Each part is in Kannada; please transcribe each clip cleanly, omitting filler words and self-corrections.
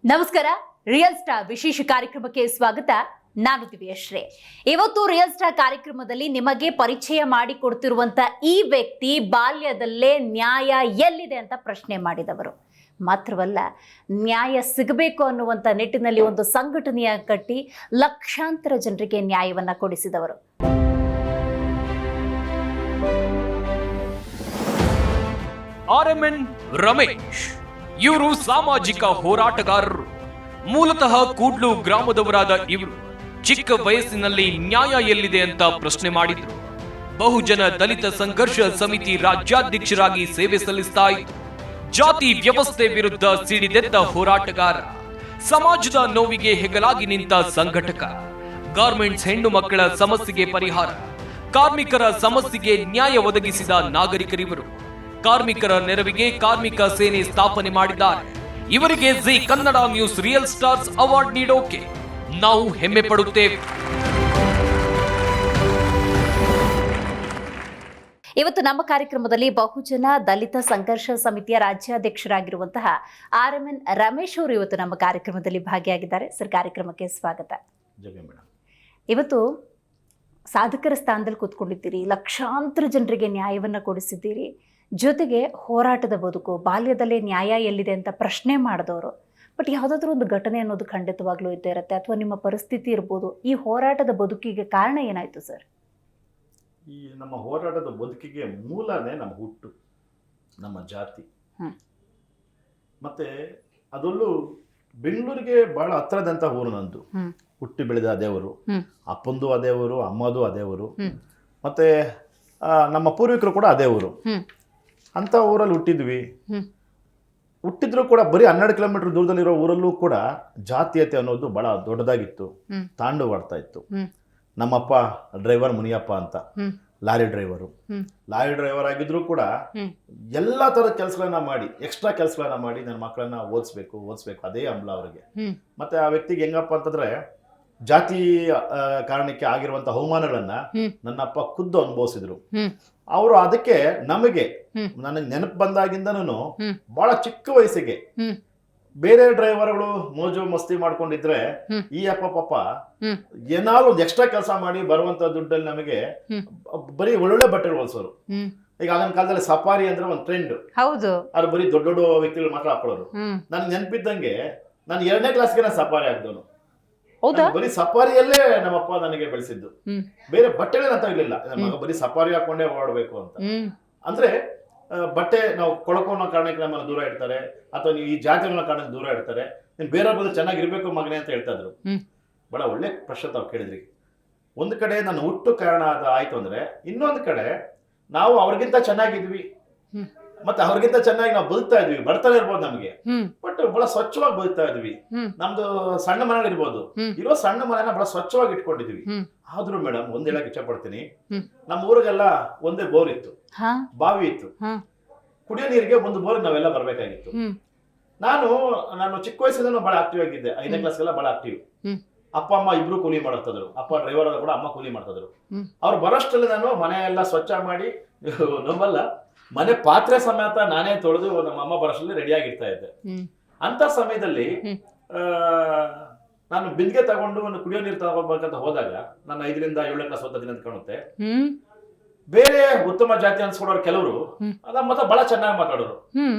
ನಮಸ್ಕಾರ. ರಿಯಲ್ ಸ್ಟಾರ್ ವಿಶೇಷ ಕಾರ್ಯಕ್ರಮಕ್ಕೆ ಸ್ವಾಗತ. ನಾನು ದಿವ್ಯಶ್ರೀ. ಇವತ್ತು ರಿಯಲ್ ಸ್ಟಾರ್ ಕಾರ್ಯಕ್ರಮದಲ್ಲಿ ನಿಮಗೆ ಪರಿಚಯ ಮಾಡಿಕೊಡ್ತಿರುವಂತ ಈ ವ್ಯಕ್ತಿ ಬಾಲ್ಯದಲ್ಲೇ ನ್ಯಾಯ ಎಲ್ಲಿದೆ ಅಂತ ಪ್ರಶ್ನೆ ಮಾಡಿದವರು ಮಾತ್ರವಲ್ಲ, ನ್ಯಾಯ ಸಿಗಬೇಕು ಅನ್ನುವಂಥ ನಿಟ್ಟಿನಲ್ಲಿ ಒಂದು ಸಂಘಟನೆಯ ಕಟ್ಟಿ ಲಕ್ಷಾಂತರ ಜನರಿಗೆ ನ್ಯಾಯವನ್ನ ಕೊಡಿಸಿದವರು. RMN ರಮೇಶ್ ಇವರು ಸಾಮಾಜಿಕ ಹೋರಾಟಗಾರರು. ಮೂಲತಃ ಕೂಡ್ಲು ಗ್ರಾಮದವರಾದ ಇವರು ಚಿಕ್ಕ ವಯಸ್ಸಿನಲ್ಲಿ ನ್ಯಾಯ ಎಲ್ಲಿದೆ ಅಂತ ಪ್ರಶ್ನೆ ಮಾಡಿದ್ರು. ಬಹುಜನ ದಲಿತ ಸಂಘರ್ಷ ಸಮಿತಿ ರಾಜ್ಯಾಧ್ಯಕ್ಷರಾಗಿ ಸೇವೆ ಸಲ್ಲಿಸ್ತಾ ಇದ್ರು. ಜಾತಿ ವ್ಯವಸ್ಥೆ ವಿರುದ್ಧ ಸಿಡಿದೆದ್ದ ಹೋರಾಟಗಾರ, ಸಮಾಜದ ನೋವಿಗೆ ಹೆಗಲಾಗಿ ನಿಂತ ಸಂಘಟಕ, ಗಾರ್ಮೆಂಟ್ಸ್ ಹೆಣ್ಣು ಮಕ್ಕಳ ಸಮಸ್ಯೆಗೆ ಪರಿಹಾರ, ಕಾರ್ಮಿಕರ ಸಮಸ್ಯೆಗೆ ನ್ಯಾಯ ಒದಗಿಸಿದ ನಾಗರಿಕರಿವರು. ಕಾರ್ಮಿಕರ ನೆರವಿಗೆ ಕಾರ್ಮಿಕ ಸೇನೆ ಸ್ಥಾಪನೆ ಮಾಡಿದ್ದಾರೆ. ಇವರಿಗೆ Zee Kannada News Real Stars Award ನೀಡೋಕೆ ನಾವು ಹೆಮ್ಮೆ ಪಡುತ್ತೇವೆ. ಇವತ್ತು ನಮ್ಮ ಕಾರ್ಯಕ್ರಮದಲ್ಲಿ ಬಹುಜನ ದಲಿತ ಸಂಘರ್ಷ ಸಮಿತಿಯ ರಾಜ್ಯಾಧ್ಯಕ್ಷರಾಗಿರುವಂತಹ RMN ರಮೇಶ್ ಅವರು ಇವತ್ತು ನಮ್ಮ ಕಾರ್ಯಕ್ರಮದಲ್ಲಿ ಭಾಗಿಯಾಗಿದ್ದಾರೆ. ಸರ್, ಕಾರ್ಯಕ್ರಮಕ್ಕೆ ಸ್ವಾಗತ. ಇವತ್ತು ಸಾಧಕರ ಸ್ಥಾನದಲ್ಲಿ ಕೂತ್ಕೊಂಡಿದ್ದೀರಿ, ಲಕ್ಷಾಂತರ ಜನರಿಗೆ ನ್ಯಾಯವನ್ನು ಕೊಡಿಸಿದ್ದೀರಿ. ಜೊತೆಗೆ ಹೋರಾಟದ ಬದುಕು, ಬಾಲ್ಯದಲ್ಲೇ ನ್ಯಾಯ ಎಲ್ಲಿದೆ ಅಂತ ಪ್ರಶ್ನೆ ಮಾಡಿದವರು. ಬಟ್ ಯಾವುದಾದ್ರೂ ಒಂದು ಘಟನೆ ಅನ್ನೋದು ಖಂಡಿತವಾಗ್ಲೂ ಇದ್ದೇ ಇರುತ್ತೆ, ಅಥವಾ ನಿಮ್ಮ ಪರಿಸ್ಥಿತಿ ಇರ್ಬೋದು. ಈ ಹೋರಾಟದ ಬದುಕಿಗೆ ಕಾರಣ ಏನಾಯ್ತು ಸರ್? ಈ ನಮ್ಮ ಹೋರಾಟದ ಬದುಕಿಗೆ ಮೂಲನೇ ನಮ್ಮ ಹುಟ್ಟು, ನಮ್ಮ ಜಾತಿ. ಮತ್ತೆ ಅದರಲ್ಲೂ ಬೆಂಗಳೂರಿಗೆ ಬಹಳ ಹತ್ರದಂತ ಊರು ನಂದು. ಹುಟ್ಟಿ ಬೆಳೆದ ಅದೇ ಊರು, ಅಪ್ಪಂದು ಅದೇ ಊರು, ಅಮ್ಮದು ಅದೇ ಊರು, ಮತ್ತೆ ನಮ್ಮ ಪೂರ್ವಿಕರು ಕೂಡ ಅದೇ ಊರು. ಅಂತ ಊರಲ್ಲಿ ಹುಟ್ಟಿದ್ವಿ. ಹುಟ್ಟಿದ್ರು ಕೂಡ ಬರೀ 12 ಕಿಲೋಮೀಟರ್ ದೂರದಲ್ಲಿರೋ ಊರಲ್ಲೂ ಕೂಡ ಜಾತೀಯತೆ ಅನ್ನೋದು ಬಹಳ ದೊಡ್ಡದಾಗಿತ್ತು, ತಾಂಡವಾಡ್ತಾ ಇತ್ತು. ನಮ್ಮಪ್ಪ ಡ್ರೈವರ್ ಮುನಿಯಪ್ಪ ಅಂತ, ಲಾರಿ ಡ್ರೈವರ್ ಆಗಿದ್ರು ಕೂಡ ಎಲ್ಲಾ ತರದ ಕೆಲಸಗಳನ್ನ ಮಾಡಿ, ಎಕ್ಸ್ಟ್ರಾ ಕೆಲಸಗಳನ್ನ ಮಾಡಿ ನನ್ನ ಮಕ್ಕಳನ್ನ ಓದಿಸ್ಬೇಕು ಅದೇ ಹಂಬಲ ಅವರಿಗೆ. ಮತ್ತೆ ಆ ವ್ಯಕ್ತಿಗೆ ಹೆಂಗಪ್ಪ ಅಂತಂದ್ರೆ, ಜಾತಿ ಕಾರಣಕ್ಕೆ ಆಗಿರುವಂತ ಅವಮಾನಗಳನ್ನ ನನ್ನಪ್ಪ ಖುದ್ದು ಅನುಭವಿಸಿದ್ರು. ಅವರು ಅದಕ್ಕೆ ನನಗೆ ನೆನಪು ಬಂದಾಗಿಂದನೂ ಬಹಳ ಚಿಕ್ಕ ವಯಸ್ಸಿಗೆ ಬೇರೆ ಡ್ರೈವರ್ಗಳು ಮೋಜು ಮಸ್ತಿ ಮಾಡ್ಕೊಂಡಿದ್ರೆ, ಈ ಅಪ್ಪ ಪಾಪ ಏನಾದ್ರು ಒಂದು ಎಕ್ಸ್ಟ್ರಾ ಕೆಲಸ ಮಾಡಿ ಬರುವಂತ ದುಡ್ಡಲ್ಲಿ ನಮಗೆ ಬರೀ ಒಳ್ಳೊಳ್ಳೆ ಬಟ್ಟೆಗಳು ಹೊಲ್ಸೋರು. ಈಗ ಆಗಿನ ಕಾಲದಲ್ಲಿ ಸಫಾರಿ ಅಂದ್ರೆ ಒಂದು ಟ್ರೆಂಡ್. ಹೌದು, ಅದು ಬರೀ ದೊಡ್ಡ ದೊಡ್ಡ ವ್ಯಕ್ತಿಗಳು ಮಾತ್ರ ಹಾಕೊಳ್ಳೋರು. ನನ್ಗೆ ನೆನಪಿದ್ದಂಗೆ ನಾನು 2ನೇ ಕ್ಲಾಸ್ಗೆ ನಾನು ಸಫಾರಿ ಆಗ್ದವನು. ಬರೀ ಸಫಾರಿಯಲ್ಲೇ ನಮ್ಮಪ್ಪ ನನಗೆ ಬೆಳೆಸಿದ್ದು. ಬೇರೆ ಬಟ್ಟೆಗಳನ್ನ ಇರ್ಲಿಲ್ಲ. ನಮ್ಮ ಮಗ ಬರೀ ಸಫಾರಿ ಹಾಕೊಂಡೇ ಓಡಬೇಕು ಅಂತ. ಅಂದ್ರೆ ಬಟ್ಟೆ ನಾವು ಕೊಳಕೋ ಕಾರಣಕ್ಕೆ ನಮ್ಮನ್ನ ದೂರ ಇಡ್ತಾರೆ, ಅಥವಾ ನೀವು ಈ ಜಾತಿಗಳ ಕಾರಣಕ್ಕೆ ದೂರ ಇಡ್ತಾರೆ, ನೀನ್ ಬೇರೆ ಬಂದು ಚೆನ್ನಾಗಿರ್ಬೇಕು ಮಗನೇ ಅಂತ ಹೇಳ್ತಾ ಇದ್ರು. ಬಹಳ ಒಳ್ಳೆ ಪ್ರಶ್ನೆ ತಾವು ಕೇಳಿದ್ರಿ. ಒಂದು ಕಡೆ ನನ್ನ ಹುಟ್ಟು ಕಾರಣ ಆಯ್ತು ಅಂದ್ರೆ, ಇನ್ನೊಂದು ಕಡೆ ನಾವು ಅವ್ರಿಗಿಂತ ಚೆನ್ನಾಗಿದ್ವಿ, ಮತ್ತೆ ಅವ್ರಿಗಿಂತ ಚೆನ್ನಾಗಿ ನಾವು ಬದುಕ್ತಾ ಇದ್ವಿ. ಬಡತನ ಇರ್ಬೋದು ನಮ್ಗೆ, ಬಟ್ ಬಹಳ ಸ್ವಚ್ಛವಾಗಿ ಬದುಕ್ತಾ ಇದ್ವಿ. ನಮ್ದು ಸಣ್ಣ ಮನೆಗಳಿರ್ಬೋದು, ಇರೋ ಸಣ್ಣ ಮನೆನ ಬಹಳ ಸ್ವಚ್ಛವಾಗಿ ಇಟ್ಕೊಂಡಿದ್ವಿ. ಆದ್ರೂ ಮೇಡಮ್ ಒಂದ್ ಹೇಳಕ್ ಇಚ್ಛೆ ಪಡ್ತೀನಿ, ನಮ್ಮ ಊರಿಗೆಲ್ಲ ಒಂದೇ ಬೋರ್ ಇತ್ತು, ಬಾವಿ ಇತ್ತು. ಕುಡಿಯೋ ನೀರಿಗೆ ಒಂದು ಬೋರ್ ನಾವೆಲ್ಲ ಬರ್ಬೇಕಾಗಿತ್ತು. ನಾನು ಚಿಕ್ಕ ವಯಸ್ಸಿಂದ ಬಹಳ ಆಕ್ಟಿವ್ ಆಗಿದ್ದೆ. 5ನೇ ಕ್ಲಾಸ್ಗೆಲ್ಲ ಬಹಳ ಆಕ್ಟಿವ್. ಅಪ್ಪ ಅಮ್ಮ ಇಬ್ರು ಕೂಲಿ ಮಾಡ್ತಿದ್ರು. ಅಪ್ಪ ಡ್ರೈವರ್ ಆದ ಕೂಡ ಅಮ್ಮ ಕೂಲಿ ಮಾಡ್ತಿದ್ರು. ಅವ್ರು ಬರೋಷ್ಟರಲ್ಲಿ ನಾನು ಮನೆ ಎಲ್ಲ ಸ್ವಚ್ಛ ಮಾಡಿ, ನಮ್ಮಲ್ಲ ಮನೆ ಪಾತ್ರೆ ಸಮೇತ ನಾನೇ ತೊಳೆದು ನಮ್ಮ ಅಮ್ಮ ಬರೋಷ್ಟರಲ್ಲಿ ರೆಡಿ ಆಗಿರ್ತಾ ಇದ್ದೆ. ಅಂತ ಸಮಯದಲ್ಲಿ ನಾನು ಬಿಂದಿಗೆ ತಗೊಂಡು ಒಂದು ಕುಡಿಯೋ ನೀರು ತಗೋಬೇಕಂತ ಹೋದಾಗ, ನನ್ನ 5ರಿಂದ 7ನೇ ಕ್ಲಾಸ್ ಓದ್ತೀನಿ ಅಂತ ಕಾಣುತ್ತೆ, ಬೇರೆ ಉತ್ತಮ ಜಾತಿ ಅನ್ಸ್ಕೊಡೋರು ಕೆಲವರು ಮತ್ತೆ ಬಹಳ ಚೆನ್ನಾಗಿ ಮಾತಾಡೋರು.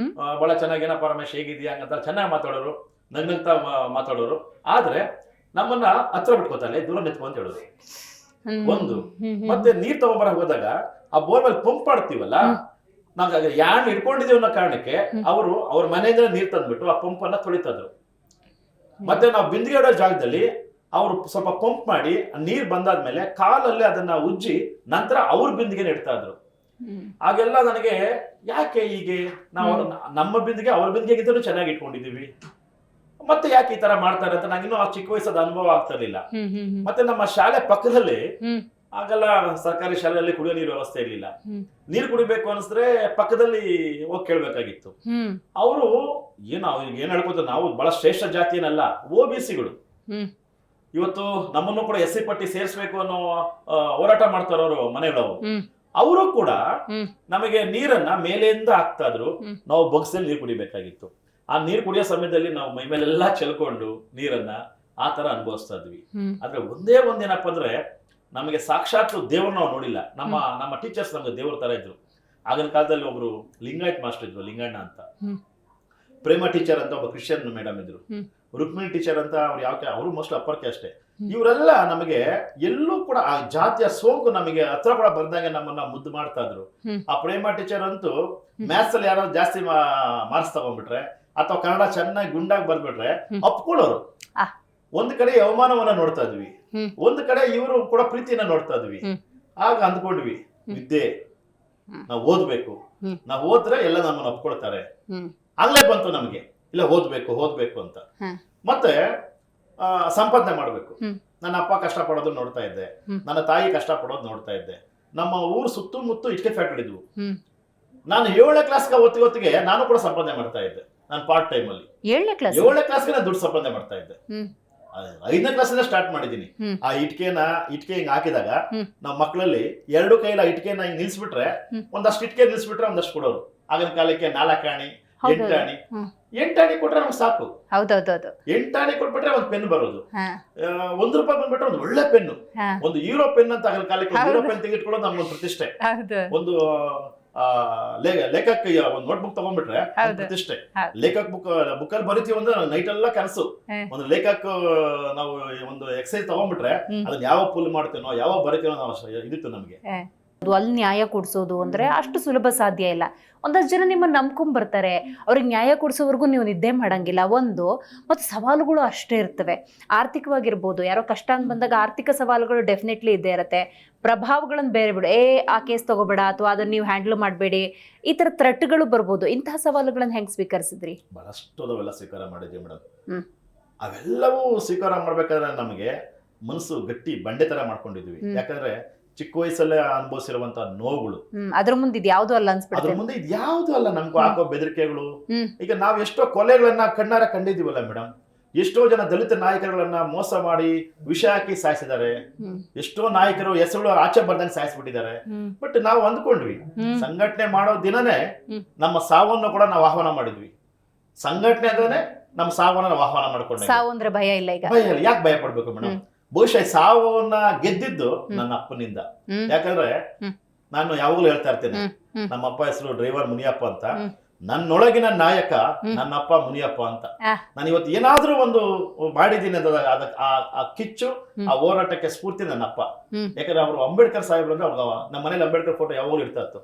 ಬಹಳ ಚೆನ್ನಾಗಿ ಏನಪ್ಪ ರಮೇಶ್ ಹೇಗಿದ್ಯಾ ಅಂತ ಚೆನ್ನಾಗಿ ಮಾತಾಡೋರು, ನಗ್ನಗ್ತಾ ಮಾತಾಡೋರು. ಆದ್ರೆ ನಮ್ಮನ್ನ ಹತ್ರ ಬಿಟ್ಕೋತಾರೆ, ದೂರ ನಿಂತ್ಕೊ ಅಂತ ಹೇಳೋರು ಒಂದು. ಮತ್ತೆ ನೀರ್ ತಗೊಂಬರಕ್ ಹೋದಾಗ ಆ ಬೋರ್ ಮೇಲೆ ಪಂಪ್ ಮಾಡ್ತೀವಲ್ಲ, ನಾವ್ ಯಾನ್ ಹಿಡ್ಕೊಂಡಿದೀವಿ ಅನ್ನೋ ಕಾರಣಕ್ಕೆ ಅವರು ಅವ್ರ ಮನೆಯಿಂದ ನೀರ್ ತಂದ್ಬಿಟ್ಟು ಆ ಪಂಪ್ ಅನ್ನ ತೊಳಿತಿದ್ರು. ಮತ್ತೆ ನಾವು ಬಿಂದಿಗೆ ಇಡೋ ಜಾಗದಲ್ಲಿ ಅವರು ಸ್ವಲ್ಪ ಪಂಪ್ ಮಾಡಿ ನೀರ್ ಬಂದಾದ್ಮೇಲೆ ಕಾಲಲ್ಲಿ ಅದನ್ನ ಉಜ್ಜಿ ನಂತರ ಅವ್ರ ಬಿಂದಿಗೆ ಇಡ್ತಾ ಇದ್ರು. ಆಗೆಲ್ಲ ನನಗೆ ಯಾಕೆ ಹೀಗೆ, ನಾವು ನಮ್ಮ ಬಿಂದಿಗೆ ಅವ್ರ ಬಿಂದಿಗೆಗಿಂತಲೂ ಚೆನ್ನಾಗಿ ಇಟ್ಕೊಂಡಿದೀವಿ, ಮತ್ತೆ ಯಾಕೆ ಈ ತರ ಮಾಡ್ತಾರೆ ಅಂತ ನಂಗಿನ್ನೂ ಆ ಚಿಕ್ಕ ವಯಸ್ಸದ ಅನುಭವ ಆಗ್ತಾ ಇರ್ಲಿಲ್ಲ. ಮತ್ತೆ ನಮ್ಮ ಶಾಲೆ ಪಕ್ಕದಲ್ಲಿ ಆಗೆಲ್ಲ ಸರ್ಕಾರಿ ಶಾಲೆಯಲ್ಲಿ ಕುಡಿಯೋ ನೀರು ವ್ಯವಸ್ಥೆ ಇರ್ಲಿಲ್ಲ. ನೀರು ಕುಡಿಬೇಕು ಅನ್ಸಿದ್ರೆ ಪಕ್ಕದಲ್ಲಿ ಹೋಗಿ ಕೇಳ್ಬೇಕಾಗಿತ್ತು. ಅವರು ಅವ್ರಿಗೆ ಏನ್ ಹೇಳ್ಕೊತ, ನಾವು ಬಹಳ ಶ್ರೇಷ್ಠ ಜಾತಿ ಏನಲ್ಲ, OBCಗಳು. ಇವತ್ತು ನಮ್ಮನ್ನು ಕೂಡ SC ಪಟ್ಟಿ ಸೇರಿಸ್ಬೇಕು ಅನ್ನೋ ಹೋರಾಟ ಮಾಡ್ತಾರವರು ಮನೆಗಳವರು. ಅವರು ಕೂಡ ನಮಗೆ ನೀರನ್ನ ಮೇಲೆಯಿಂದ ಹಾಕ್ತಾ ಇದ್ರು, ನಾವು ಬಗ್ಸಲ್ಲಿ ನೀರು ಕುಡಿಬೇಕಾಗಿತ್ತು. ಆ ನೀರು ಕುಡಿಯೋ ಸಮಯದಲ್ಲಿ ನಾವು ಮೈ ಮೇಲೆಲ್ಲ ಚೆಲ್ಕೊಂಡು ನೀರನ್ನ ಆ ತರ ಅನುಭವಿಸ್ತಾ ಇದ್ವಿ. ಆದ್ರೆ ಒಂದೇ ಒಂದೇನಪ್ಪ ಅಂದ್ರೆ ನಮಗೆ ಸಾಕ್ಷಾತ್ ದೇವ್ರ ನಾವು ನೋಡಿಲ್ಲ. ನಮ್ಮ ಟೀಚರ್ಸ್ ನಮ್ಗೆ ದೇವ್ರ ತರ ಇದ್ರು. ಆಗಿನ ಕಾಲದಲ್ಲಿ ಒಬ್ರು ಲಿಂಗಾಯತ್ ಮಾಸ್ಟರ್ ಇದ್ರು, ಲಿಂಗಣ್ಣ ಅಂತ. ಪ್ರೇಮ ಟೀಚರ್ ಅಂತ ಒಬ್ಬ ಕ್ರಿಶ್ಚಿಯನ್ ಮೇಡಮ್ ಇದ್ರು. ರುಕ್ಮಿಣಿ ಟೀಚರ್ ಅಂತ ಅವರು ಮೋಸ್ಟ್ ಅಪ್ಪರ್ ಕ್ಯಾಸ್ಟೆ. ಇವರೆಲ್ಲ ನಮಗೆ ಎಲ್ಲೂ ಕೂಡ ಆ ಜಾತಿಯ ಸೋಂಕು ನಮಗೆ ಹತ್ರ ಕೂಡ ಬರ್ದಂಗೆ ನಮ್ಮನ್ನ ಮುದ್ದು ಮಾಡ್ತಾ ಇದ್ರು. ಆ ಪ್ರೇಮ ಟೀಚರ್ ಅಂತೂ ಮ್ಯಾಥ್ಸ್ ಅಲ್ಲಿ ಯಾರಾದ್ರೂ ಜಾಸ್ತಿ ಮಾರ್ಕ್ಸ್ ತಗೊಂಡ್ಬಿಟ್ರೆ ಅಥವಾ ಕನ್ನಡ ಚೆನ್ನಾಗಿ ಗುಂಡಾಗಿ ಬರ್ಬಿಟ್ರೆ ಅಪ್ಕೊಳ್ಳೋರು. ಒಂದ್ ಕಡೆ ಅವಮಾನವನ್ನ ನೋಡ್ತಾ ಇದ್ವಿ, ಒಂದ್ ಕಡೆ ಇವರು ಕೂಡ ಪ್ರೀತಿಯನ್ನ ನೋಡ್ತಾ ಇದ್ವಿ. ಆಗ ಅಂದ್ಕೊಂಡ್ವಿ ವಿದ್ಯೆ ನಾವು ಓದ್ಬೇಕು, ನಾವು ಓದ್ರೆ ಎಲ್ಲ ನಮ್ಮನ್ನ ಒಪ್ಕೊಳ್ತಾರೆ. ಆಗ್ಲೇ ಬಂತು ನಮ್ಗೆ ಇಲ್ಲ ಓದ್ಬೇಕು ಅಂತ. ಮತ್ತೆ ಸಂಪಾದನೆ ಮಾಡ್ಬೇಕು. ನನ್ನ ಅಪ್ಪ ಕಷ್ಟ ಪಡೋದು ನೋಡ್ತಾ ಇದ್ದೆ, ನನ್ನ ತಾಯಿ ಕಷ್ಟ ಪಡೋದು ನೋಡ್ತಾ ಇದ್ದೆ. ನಮ್ಮ ಊರು ಸುತ್ತಮುತ್ತ ಇಟ್ಕೆ ಫ್ಯಾಕ್ಟರಿ ಇದ್ವು. ನಾನು 7ನೇ ಕ್ಲಾಸ್ಗೆ ಹೊತ್ತಿಗೆ ನಾನು ಕೂಡ ಸಂಪಾದನೆ ಮಾಡ್ತಾ ಇದ್ದೆ. ನಾನು ಪಾರ್ಟ್ ಟೈಮ್ ಅಲ್ಲಿ 7ನೇ ಕ್ಲಾಸ್ಗೆ ನಾನು ದುಡ್ಡು ಸಂಪಾದನೆ ಮಾಡ್ತಾ ಇದ್ದೆ. 5ನೇ ಕ್ಲಾಸಿಂದ ಸ್ಟಾರ್ಟ್ ಮಾಡಿದೀನಿ. ಆ ಇಟ್ಕೆ ಹಿಂಗ್ ಹಾಕಿದಾಗ ನಮ್ಮ ಮಕ್ಕಳಲ್ಲಿ 2 ಕೈಲ ಇಟ್ಕೆನ ಹಿಂಗ್ ನಿಲ್ಸ್ಬಿಟ್ರೆ ಒಂದಷ್ಟು ಇಟ್ಕೆ ನಿಲ್ಸ್ಬಿಟ್ರೆ ಒಂದಷ್ಟು ಕೊಡೋರು. ಆಗಿನ ಕಾಲಕ್ಕೆ 4 ಆಣಿ 8 ಆಣಿ 8 ಆಣಿ ಕೊಟ್ರೆ ನಮ್ಗೆ ಸಾಕು. 8 ಆಣಿ ಕೊಟ್ಬಿಟ್ರೆ ಒಂದ್ ಪೆನ್ ಬರೋದು. ₹1 ಬಂದ್ಬಿಟ್ರೆ ಒಂದು ಒಳ್ಳೆ ಪೆನ್ನು, ಒಂದು ಯೂರೋ ಪೆನ್ ಅಂತ. ಆಗಿನ ಕಾಲಕ್ಕೆ ಯೂರೋ ಪೆನ್ ತೆಗೆದುಕೊಳ್ಳೋದು ನಮ್ಗೊಂದು ಪ್ರತಿಷ್ಠೆ. ಒಂದು ಲೇಖಕ್ ಒಂದು ನೋಟ್ಬುಕ್ ತಗೊಂಡ್ಬಿಟ್ರೆ ಪ್ರತಿಷ್ಠೆ. ಲೇಖಕ್ ಬುಕ್ಕಲ್ಲಿ ಬರಿತೀವಿ ಅಂದ್ರೆ ನೈಟ್ ಎಲ್ಲ ಕನಸು. ಒಂದು ಲೇಖಕ್ ನಾವು ಒಂದು ಎಕ್ಸೈಸ್ ತಗೊಂಡ್ಬಿಟ್ರೆ ಅದನ್ನ ಯಾವ ಪುಲ್ ಮಾಡ್ತೇನೋ ಯಾವ ಬರಿತೀನೋ ನಾವು ಇದಿತ್ತು ನಮ್ಗೆ. ಅಲ್ಲಿ ನ್ಯಾಯ ಕೊಡ್ಸೋದು ಅಂದ್ರೆ ಅಷ್ಟು ಸುಲಭ ಸಾಧ್ಯ ಇಲ್ಲ. ಒಂದಷ್ಟು ಜನ ನಿಮ್ಮನ್ನ ನಂಬ್ಕೊಂಡ್ ಬರ್ತಾರೆ, ಅವ್ರಿಗೆ ನ್ಯಾಯ ಕೊಡ್ಸೋವರೆಗೂ ನೀವು ನಿದ್ದೆ ಮಾಡಂಗಿಲ್ಲ. ಮತ್ತೆ ಸವಾಲುಗಳು ಅಷ್ಟೇ ಇರ್ತವೆ. ಆರ್ಥಿಕವಾಗಿರ್ಬೋದು, ಯಾರೋ ಕಷ್ಟ ಅಂತ ಬಂದಾಗ ಆರ್ಥಿಕ ಸವಾಲುಗಳು ಡೆಫಿನೆಟ್ಲಿ ಇದ್ದೇ ಇರುತ್ತೆ. ಪ್ರಭಾವಗಳನ್ನು ಬೇರೆ ಬಿಡು, ಆ ಕೇಸ್ ತಗೋಬೇಡ ಅಥವಾ ಅದನ್ನ ನೀವು ಹ್ಯಾಂಡಲ್ ಮಾಡಬೇಡಿ, ಈ ತರ ಥ್ರೆಟ್ಗಳು ಬರ್ಬೋದು. ಇಂತಹ ಸವಾಲುಗಳನ್ನ ಹೆಂಗ್ ಸ್ವೀಕರಿಸಿದ್ರಿ? ಬಹಳಷ್ಟು ಅವೆಲ್ಲ ಸ್ವೀಕಾರ ಮಾಡಿದ್ವಿ ಮೇಡಮ್. ಅವೆಲ್ಲವೂ ಸ್ವೀಕಾರ ಮಾಡ್ಬೇಕಾದ್ರೆ ನಮಗೆ ಮನಸ್ಸು ಗಟ್ಟಿ ಬಂಡೆ ತರ ಮಾಡ್ಕೊಂಡಿದ್ವಿ. ಯಾಕಂದ್ರೆ ಚಿಕ್ಕ ವಯಸ್ಸಲ್ಲೇ ಅನುಭವಿಸಿರುವಂತ ನೋವುಗಳು ಅದ್ರ ಮುಂದೆ ಇದ್ಯಾವುದು ಅಲ್ಲ ಅನ್ಸ್ಬಿಡುತ್ತೆ. ಅದ್ರ ಮುಂದೆ ಇದ್ಯಾವುದು ಅಲ್ಲ. ನಮ್ಗೂ ಹಾಕೋ ಬೆದರಿಕೆಗಳು. ಈಗ ನಾವ್ ಎಷ್ಟೋ ಕೊಲೆಗಳನ್ನ ಕಣ್ಣಾರ ಕಂಡಿದೀವಲ್ಲ ಮೇಡಮ್. ಎಷ್ಟೋ ಜನ ದಲಿತ ನಾಯಕರುಗಳನ್ನ ಮೋಸ ಮಾಡಿ ವಿಷ ಹಾಕಿ ಸಾಯಿಸಿದ್ದಾರೆ. ಎಷ್ಟೋ ನಾಯಕರು ಹೆಸರು ಆಚೆ ಬರ್ದಂಗೆ ಸಾಯಿಸ್ಬಿಟ್ಟಿದ್ದಾರೆ. ಬಟ್ ನಾವು ಅಂದ್ಕೊಂಡ್ವಿ ಸಂಘಟನೆ ಮಾಡೋ ದಿನನೇ ನಮ್ಮ ಸಾವನ್ನು ಕೂಡ ನಾವು ಆಹ್ವಾನ ಮಾಡಿದ್ವಿ. ಸಂಘಟನೆ ಅಂದ್ರೆ ನಮ್ಮ ಸಾವನ್ನ ನಾವು ಆಹ್ವಾನ ಮಾಡ್ಕೊಂಡ್ವಿ. ಸಾವು ಅಂದ್ರೆ ಭಯ ಇಲ್ಲ. ಈಗ ಭಯ ಇಲ್ಲ. ಯಾಕೆ ಭಯ ಪಡ್ಬೇಕು ಮೇಡಮ್? ಬಹುಶಃ ಸಾವನ್ನ ಗೆದ್ದಿದ್ದು ನನ್ನ ಅಪ್ಪನಿಂದ. ಯಾಕಂದ್ರೆ ನಾನು ಯಾವಾಗಲೂ ಹೇಳ್ತಾ ಇರ್ತೇನೆ, ನಮ್ಮ ಅಪ್ಪ ಹೆಸರು ಡ್ರೈವರ್ ಮುನಿಯಪ್ಪ ಅಂತ. ನನ್ನೊಳಗಿನ ನಾಯಕ ನನ್ನ ಅಪ್ಪ ಮುನಿಯಪ್ಪ ಅಂತ. ನಾನು ಇವತ್ತು ಏನಾದ್ರೂ ಒಂದು ಮಾಡಿದ್ದೀನಿ ಆ ಕಿಚ್ಚು, ಆ ಹೋರಾಟಕ್ಕೆ ಸ್ಫೂರ್ತಿ ನನ್ನ ಅಪ್ಪ. ಯಾಕಂದ್ರೆ ಅವರು ಅಂಬೇಡ್ಕರ್ ಸಾಹೇಬ್ರು ಅಂದ್ರೆ ನಮ್ಮ ಮನೇಲಿ ಅಂಬೇಡ್ಕರ್ ಫೋಟೋ ಯಾವಾಗಲೂ ಇರ್ತಾ ಇತ್ತು.